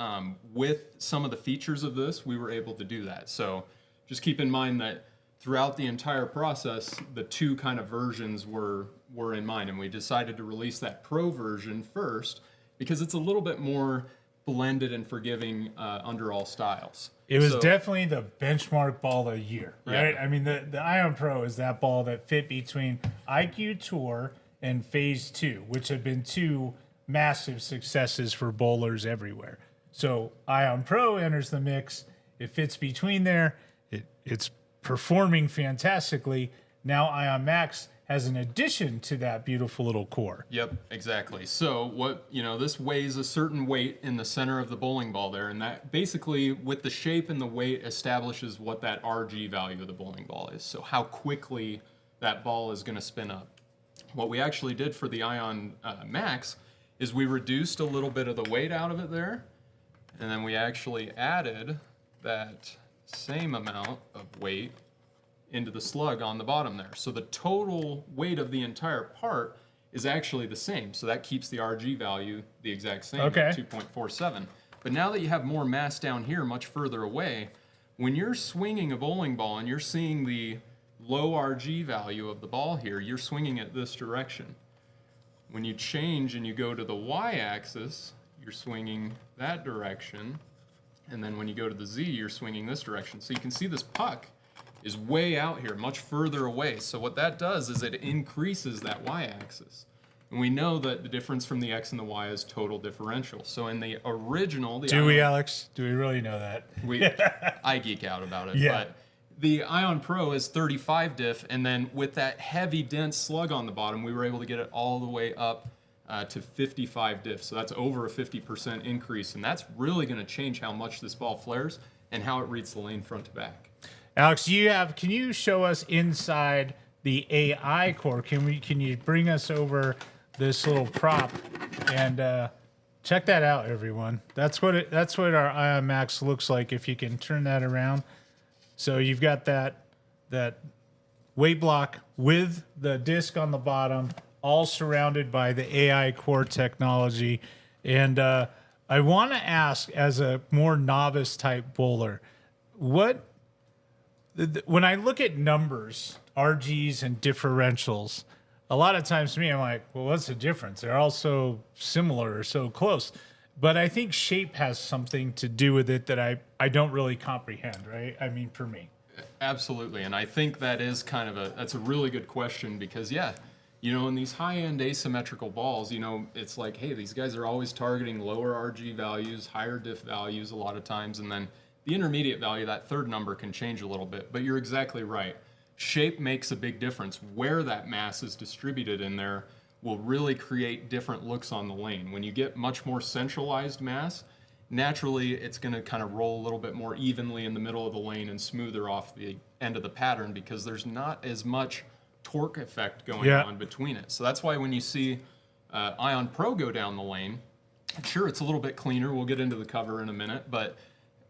with some of the features of this, we were able to do that. So just keep in mind that throughout the entire process, the two kind of versions were in mind, and we decided to release that Pro version first because it's a little bit more blended and forgiving under all styles. It was definitely the benchmark ball of the year, right? Yeah. I mean, the Ion Pro is that ball that fit between IQ Tour and Phase 2, which have been two massive successes for bowlers everywhere. So Ion Pro enters the mix. It fits between there. It's performing fantastically. Now Ion Max has an addition to that beautiful little core. Yep, exactly. So this weighs a certain weight in the center of the bowling ball there, and that basically, with the shape and the weight, establishes what that RG value of the bowling ball is. So how quickly that ball is going to spin up. What we actually did for the Ion Max is we reduced a little bit of the weight out of it there, and then we actually added that same amount of weight into the slug on the bottom there. So the total weight of the entire part is actually the same. So that keeps the RG value the exact same at 2.47. But now that you have more mass down here, much further away, when you're swinging a bowling ball and you're seeing the low RG value of the ball here, you're swinging it this direction. When you change and you go to the Y-axis, you're swinging that direction. And then when you go to the Z, you're swinging this direction. So you can see this puck is way out here, much further away. So what that does is it increases that Y-axis. And we know that the difference from the X and the Y is total differential. So in the original... Alex? Do we really know that? I geek out about it. Yeah. But the Ion Pro is 35 diff, and then with that heavy, dense slug on the bottom, we were able to get it all the way up to 55 diff. So that's over a 50% increase, and that's really going to change how much this ball flares and how it reads the lane front to back. Alex, can you show us inside the AI core? Can you bring us over this little prop and check that out, everyone? That's what our Ion Max looks like if you can turn that around. So you've got that weight block with the disc on the bottom, all surrounded by the AI core technology. And I want to ask, as a more novice type bowler, when I look at numbers, RGs and differentials, a lot of times to me, I'm like, well, what's the difference? They're all so similar or so close. But I think shape has something to do with it that I don't really comprehend, right? I mean, for me. Absolutely, and I think that is that's a really good question because, in these high-end asymmetrical balls, it's like, hey, these guys are always targeting lower RG values, higher diff values a lot of times, and then the intermediate value, that third number, can change a little bit. But you're exactly right. Shape makes a big difference. Where that mass is distributed in there will really create different looks on the lane. When you get much more centralized mass, naturally it's going to kind of roll a little bit more evenly in the middle of the lane and smoother off the end of the pattern because there's not as much torque effect going on between it. So that's why when you see Ion Pro go down the lane, sure, it's a little bit cleaner. We'll get into the cover in a minute, but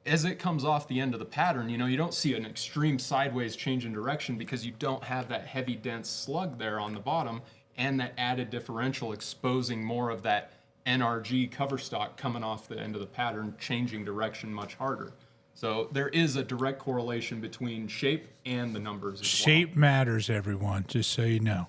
as it comes off the end of the pattern, you don't see an extreme sideways change in direction because you don't have that heavy, dense slug there on the bottom and that added differential exposing more of that NRG cover stock coming off the end of the pattern, changing direction much harder. So there is a direct correlation between shape and the numbers as Shape matters, everyone, just so you know.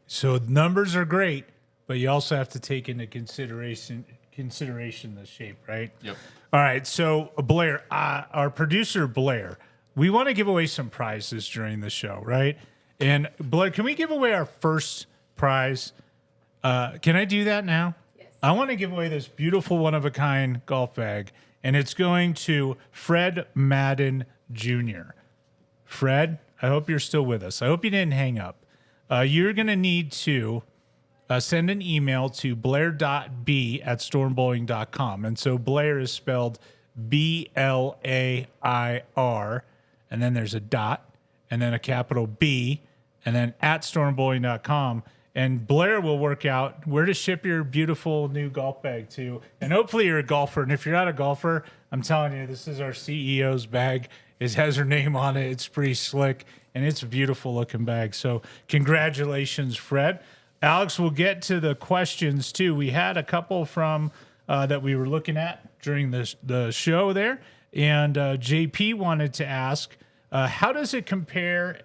So numbers are great, but you also have to take into consideration the shape, right? Yep. All right, so Blair, our producer Blair, we want to give away some prizes during the show, right? And Blair, can we give away our first prize? Can I do that now? Yes. I want to give away this beautiful one-of-a-kind golf bag, and it's going to Fred Madden Jr. Fred, I hope you're still with us. I hope you didn't hang up. You're going to need to send an email to blair.b@stormbowling.com. And so Blair is spelled BLAIR, and then there's a dot, and then a capital B, and then @stormbowling.com. And Blair will work out where to ship your beautiful new golf bag to. And hopefully you're a golfer. And if you're not a golfer, I'm telling you, this is our CEO's bag. It has her name on it. It's pretty slick, and it's a beautiful looking bag. So congratulations, Fred. Alex, we'll get to the questions too. We had a couple from that we were looking at during the show there. And JP wanted to ask, how does it compare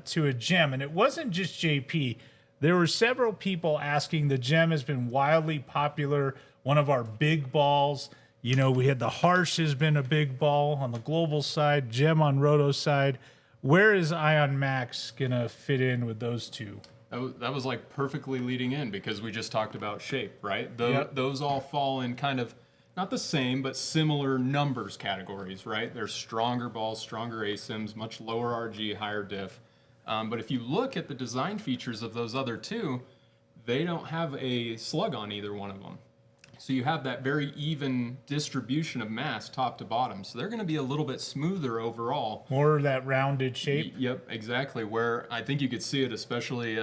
to a gem? And it wasn't just JP. There were several people asking. The gem has been wildly popular, one of our big balls. You know, we had the Harsh has been a big ball on the global side, gem on roto side. Where is Ion Max going to fit in with those two? That was like perfectly leading in because we just talked about shape, right? Yep. Those all fall in kind of not the same, but similar numbers categories, right? They're stronger balls, stronger ASIMs, much lower RG, higher diff. But if you look at the design features of those other two, they don't have a slug on either one of them. So you have that very even distribution of mass top to bottom. So they're going to be a little bit smoother overall. More of that rounded shape? Yep, exactly. Where I think you could see it, especially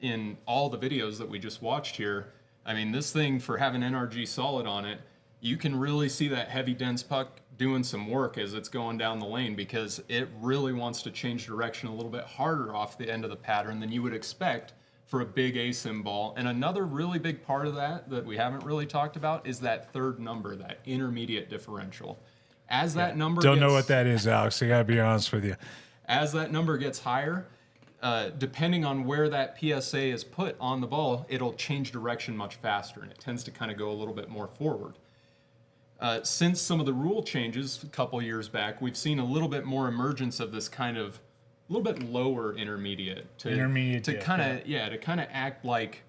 in all the videos that we just watched here. I mean, this thing, for having NRG solid on it, you can really see that heavy, dense puck doing some work as it's going down the lane because it really wants to change direction a little bit harder off the end of the pattern than you would expect for a big ASIM ball. And another really big part of that we haven't really talked about is that third number, that intermediate differential. As that number Don't know what that is, Alex. I got to be honest with you. As that number gets higher, depending on where that PSA is put on the ball, it'll change direction much faster, and it tends to kind of go a little bit more forward. Since some of the rule changes a couple years back, we've seen a little bit more emergence of this kind of a little bit lower intermediate to kind of act like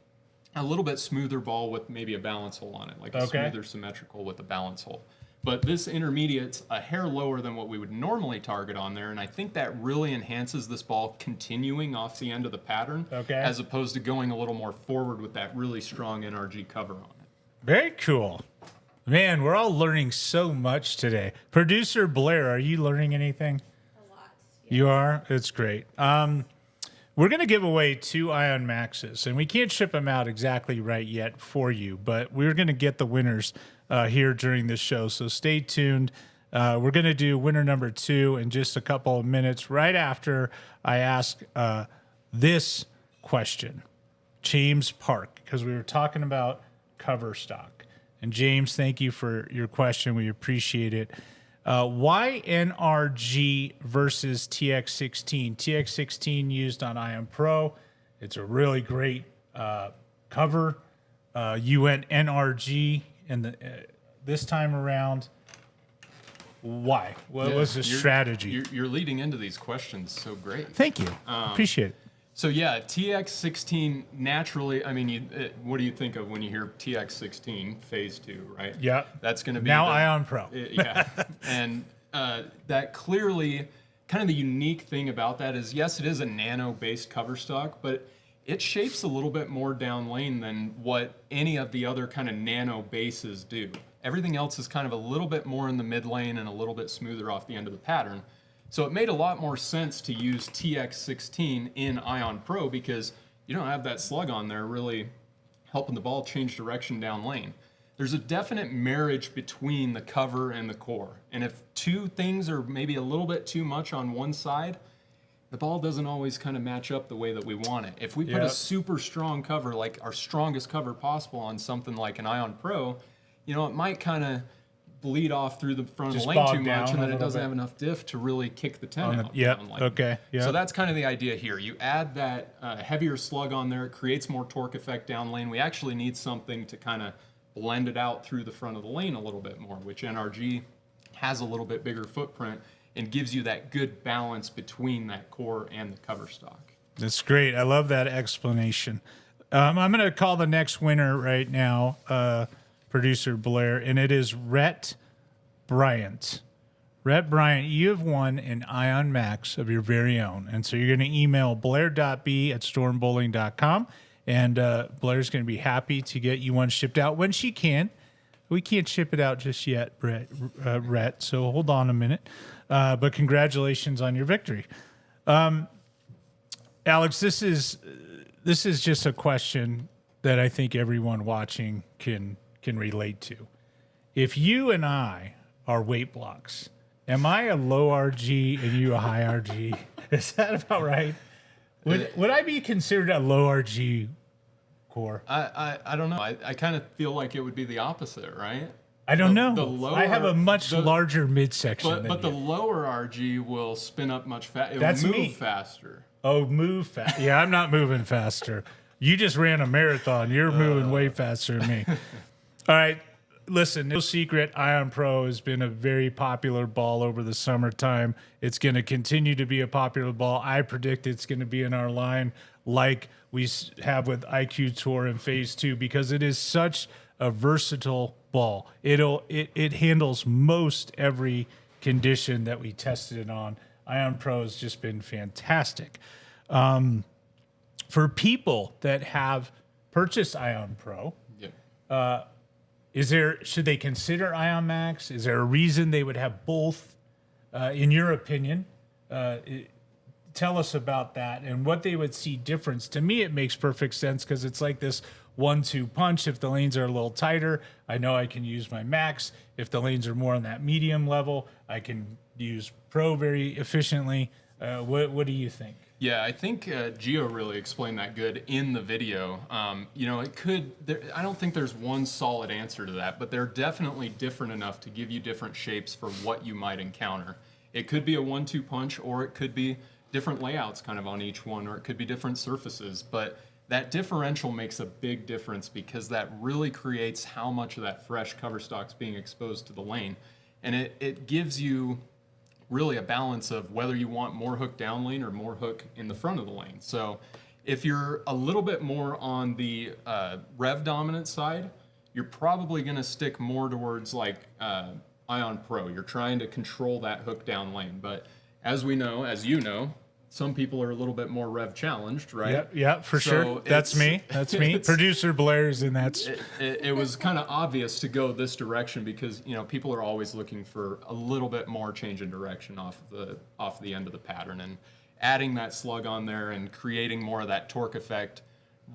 a little bit smoother ball with maybe a balance hole on it, like a smoother symmetrical with a balance hole. But this intermediate's a hair lower than what we would normally target on there, and I think that really enhances this ball continuing off the end of the pattern, as opposed to going a little more forward with that really strong NRG cover on it. Very cool. Man, we're all learning so much today. Producer Blair, are you learning anything? A lot. Yes. You are? It's great. We're going to give away 2 Ion Maxes, and we can't ship them out exactly right yet for you, but we're going to get the winners here during this show, so stay tuned. We're going to do winner number 2 in just a couple of minutes, right after I ask this question. James Park, because we were talking about cover stock. And James, thank you for your question. We appreciate it. Why NRG versus TX16? TX16 used on Ion Pro. It's a really great cover. You went NRG in this time around. Why? What was the strategy? You're leading into these questions so great. Thank you. Appreciate it. So yeah, TX16 naturally. I mean, what do you think of when you hear TX16 Phase 2, right? Yeah, that's going to be now Ion Pro. Yeah, and that clearly, kind of the unique thing about that is, yes, it is a nano-based cover stock, but it shapes a little bit more down lane than what any of the other kind of nano bases do. Everything else is kind of a little bit more in the mid lane and a little bit smoother off the end of the pattern. So it made a lot more sense to use TX16 in Ion Pro because you don't have that slug on there really helping the ball change direction down lane. There's a definite marriage between the cover and the core. And if two things are maybe a little bit too much on one side, the ball doesn't always kind of match up the way that we want it. If we put a super strong cover, like our strongest cover possible on something like an Ion Pro, you know, it might kind of bleed off through the front Just of the lane bog too down much, and a then it little doesn't bit. have enough diff to really kick the 10 out. Yep. down lane. Okay. Yeah. So that's kind of the idea here. You add that heavier slug on there, it creates more torque effect down lane. We actually need something to kind of blend it out through the front of the lane a little bit more, which NRG has a little bit bigger footprint and gives you that good balance between that core and the cover stock. That's great. I love that explanation. I'm going to call the next winner right now, producer Blair, and it is Rhett Bryant. Rhett Bryant, you have won an Ion Max of your very own. And so you're going to email blair.b@stormbowling.com, and Blair's going to be happy to get you one shipped out when she can. We can't ship it out just yet, Rhett, so hold on a minute. But congratulations on your victory. Alex, this is just a question that I think everyone watching can relate to. If you and I are weight blocks, am I a low RG and you a high RG? Is that about right? Would I be considered a low RG core? I don't know. I kind of feel like it would be the opposite, right? I don't know. The lower, I have a much larger midsection. But the lower RG will spin up much faster. That's It'll move me. faster. Oh, move fast. Yeah, I'm not moving faster. You just ran a marathon. You're moving way faster than me. All right. Listen, no secret, Ion Pro has been a very popular ball over the summertime. It's going to continue to be a popular ball. I predict it's going to be in our line like we have with IQ Tour in Phase 2 because it is such a versatile ball. It handles most every condition that we tested it on. Ion Pro has just been fantastic. For people that have purchased Ion Pro, should they consider Ion Max? Is there a reason they would have both? In your opinion, tell us about that and what they would see difference. To me, it makes perfect sense because it's like this 1-2 punch. If the lanes are a little tighter, I know I can use my Max. If the lanes are more on that medium level, I can use Pro very efficiently. What do you think? Yeah, I think Gio really explained that good in the video. I don't think there's one solid answer to that, but they're definitely different enough to give you different shapes for what you might encounter. It could be a 1-2 punch, or it could be different layouts kind of on each one, or it could be different surfaces. But that differential makes a big difference because that really creates how much of that fresh cover stock's being exposed to the lane. And it gives you really a balance of whether you want more hook down lane or more hook in the front of the lane. So if you're a little bit more on the rev dominant side, you're probably going to stick more towards like Ion Pro. You're trying to control that hook down lane. But as we know, as you know, some people are a little bit more rev challenged, right? Yeah, for sure. That's me. Producer Blair's in that. It was kind of obvious to go this direction because people are always looking for a little bit more change in direction off the end of the pattern, and adding that slug on there and creating more of that torque effect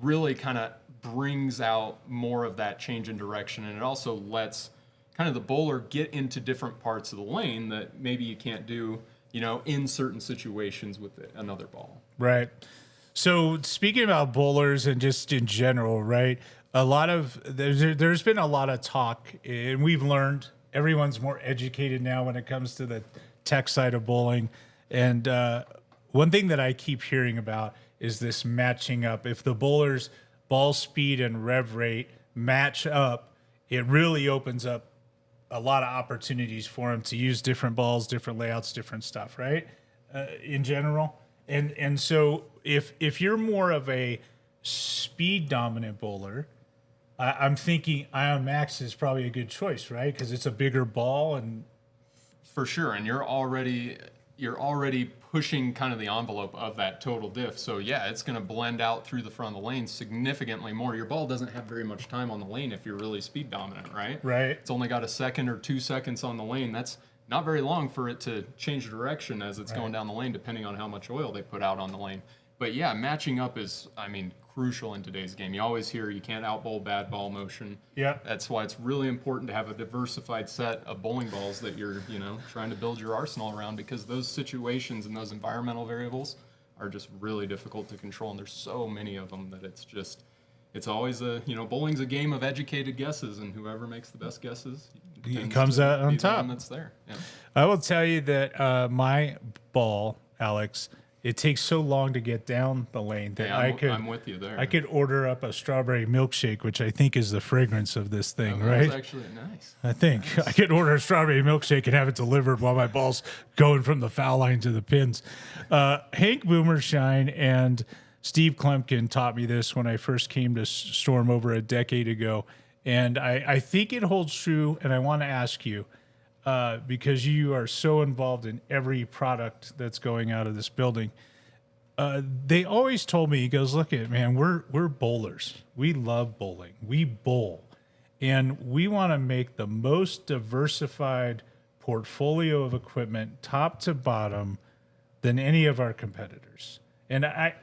really kind of brings out more of that change in direction, and it also lets kind of the bowler get into different parts of the lane that maybe you can't do in certain situations with another ball. Right. So speaking about bowlers and just in general, right? There's been a lot of talk, and we've learned everyone's more educated now when it comes to the tech side of bowling. And one thing that I keep hearing about is this matching up. If the bowler's ball speed and rev rate match up, it really opens up a lot of opportunities for him to use different balls, different layouts, different stuff, right? In general. And so if you're more of a speed dominant bowler, I'm thinking Ion Max is probably a good choice, right? Because it's a bigger ball and for sure. And you're already pushing kind of the envelope of that total diff. So yeah, it's going to blend out through the front of the lane significantly more. Your ball doesn't have very much time on the lane if you're really speed dominant, right? Right. It's only got a second or 2 seconds on the lane. That's not very long for it to change direction as it's going down the lane, depending on how much oil they put out on the lane. But yeah, matching up is, crucial in today's game. You always hear you can't outbowl bad ball motion. Yeah. That's why it's really important to have a diversified set of bowling balls that you're, trying to build your arsenal around, because those situations and those environmental variables are just really difficult to control. And there's so many of them that it's just, it's always bowling's a game of educated guesses, and whoever makes the best guesses comes out on be the top. one that's there. Yeah. I will tell you that my ball, Alex, it takes so long to get down the lane that I'm with you there. I could order up a strawberry milkshake, which I think is the fragrance of this thing, right? That's actually nice. I think I could order a strawberry milkshake and have it delivered while my ball's going from the foul line to the pins. Hank Boomershine and Steve Klumpkin taught me this when I first came to Storm over a decade ago, and I think it holds true. And I want to ask you, because you are so involved in every product that's going out of this building. They always told me, he goes, look at man, we're bowlers. We love bowling. We bowl. And we want to make the most diversified portfolio of equipment, top to bottom, than any of our competitors. And I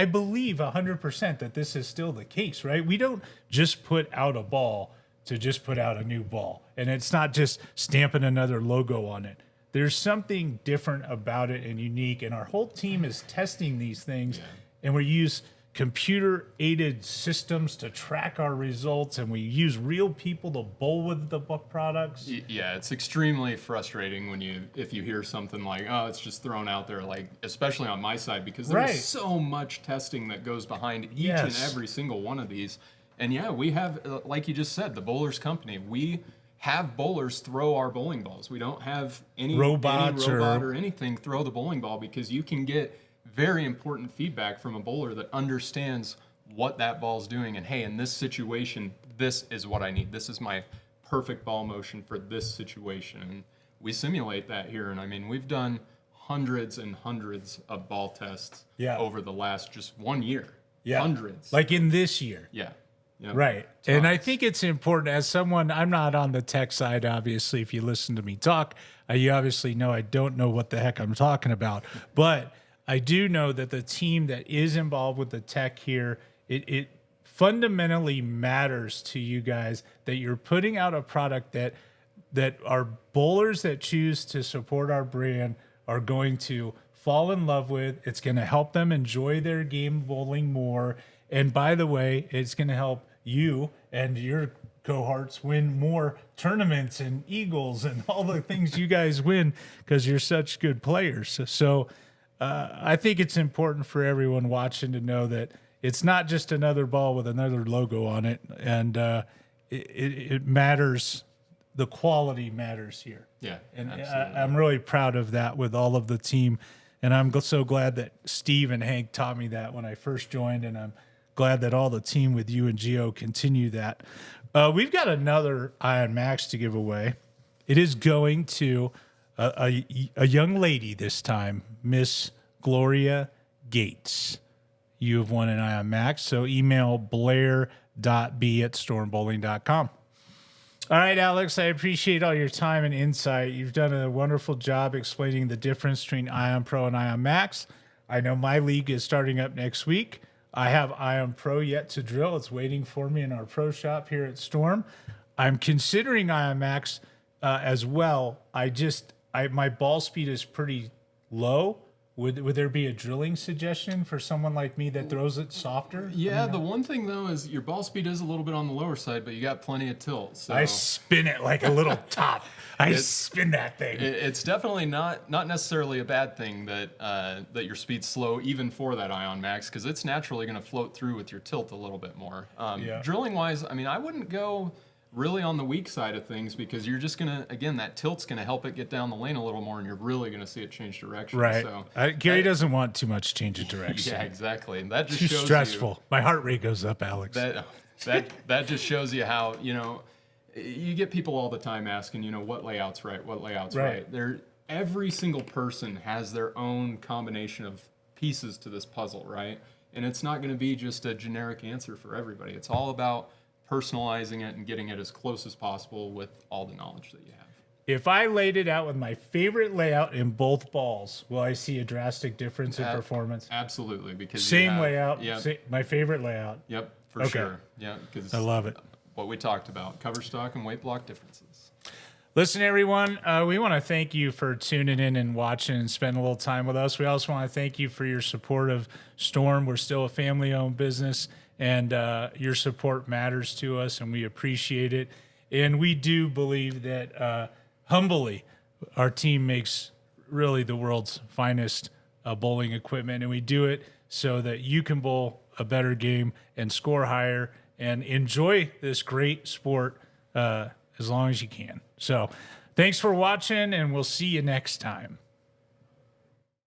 believe 100% that this is still the case, right? We don't just put out a ball to just put out a new ball. And it's not just stamping another logo on it. There's something different about it and unique. And our whole team is testing these things. And we use computer-aided systems to track our results. And we use real people to bowl with the products. Yeah, it's extremely frustrating if you hear something like, oh, it's just thrown out there, like, especially on my side, because there's so much testing that goes behind each and every single one of these. And yeah, we have, like you just said, the Bowlers Company. We have bowlers throw our bowling balls. We don't have any robot or anything throw the bowling ball, because you can get very important feedback from a bowler that understands what that ball's doing. And hey, in this situation, this is what I need. This is my perfect ball motion for this situation. And we simulate that here. And I mean, we've done hundreds and hundreds of ball tests over the last just 1 year. Yeah. Hundreds. Like in this year. Yeah. Yep. Right. And I think it's important as someone, I'm not on the tech side, obviously. If you listen to me talk, you obviously know I don't know what the heck I'm talking about. But I do know that the team that is involved with the tech here, it fundamentally matters to you guys that you're putting out a product that our bowlers that choose to support our brand are going to fall in love with. It's going to help them enjoy their game bowling more. And by the way, it's going to help you and your cohorts win more tournaments and Eagles and all the things you guys win because you're such good players. So I think it's important for everyone watching to know that it's not just another ball with another logo on it. And it matters. The quality matters here. Yeah, and absolutely. I'm really proud of that with all of the team. And I'm so glad that Steve and Hank taught me that when I first joined, and I'm glad that all the team with you and Gio continue that. We've got another Ion Max to give away. It is going to a young lady this time, Miss Gloria Gates. You have won an Ion Max, so email blair.b@stormbowling.com. All right, Alex, I appreciate all your time and insight. You've done a wonderful job explaining the difference between Ion Pro and Ion Max. I know my league is starting up next week. I have Ion Pro yet to drill. It's waiting for me in our pro shop here at Storm. I'm considering Ion Max as well. My ball speed is pretty low. Would there be a drilling suggestion for someone like me that throws it softer? Yeah, the one thing though is your ball speed is a little bit on the lower side, but you got plenty of tilt. So I spin it like a little top. I spin that thing. It's definitely not necessarily a bad thing that that your speed's slow even for that Ion Max, because it's naturally going to float through with your tilt a little bit more. Drilling wise, I mean, I wouldn't go really on the weak side of things, because you're just going to, again, that tilt's going to help it get down the lane a little more, and you're really going to see it change direction. Right. So Gary doesn't want too much change of direction. Yeah, exactly. And that just too shows stressful. My heart rate goes up, Alex. That just shows you how, you get people all the time asking, what layout's right, what layout's right. Every single person has their own combination of pieces to this puzzle, right? And it's not going to be just a generic answer for everybody. It's all about personalizing it and getting it as close as possible with all the knowledge that you have. If I laid it out with my favorite layout in both balls, will I see a drastic difference in performance? Absolutely, because same layout, my favorite layout. Yep, for sure. Yeah, because I love it. What we talked about, cover stock and weight block differences. Listen, everyone, we want to thank you for tuning in and watching and spending a little time with us. We also want to thank you for your support of Storm. We're still a family-owned business, and your support matters to us, and we appreciate it. And we do believe that humbly, our team makes really the world's finest bowling equipment, and we do it so that you can bowl a better game and score higher and enjoy this great sport as long as you can. So thanks for watching, and we'll see you next time.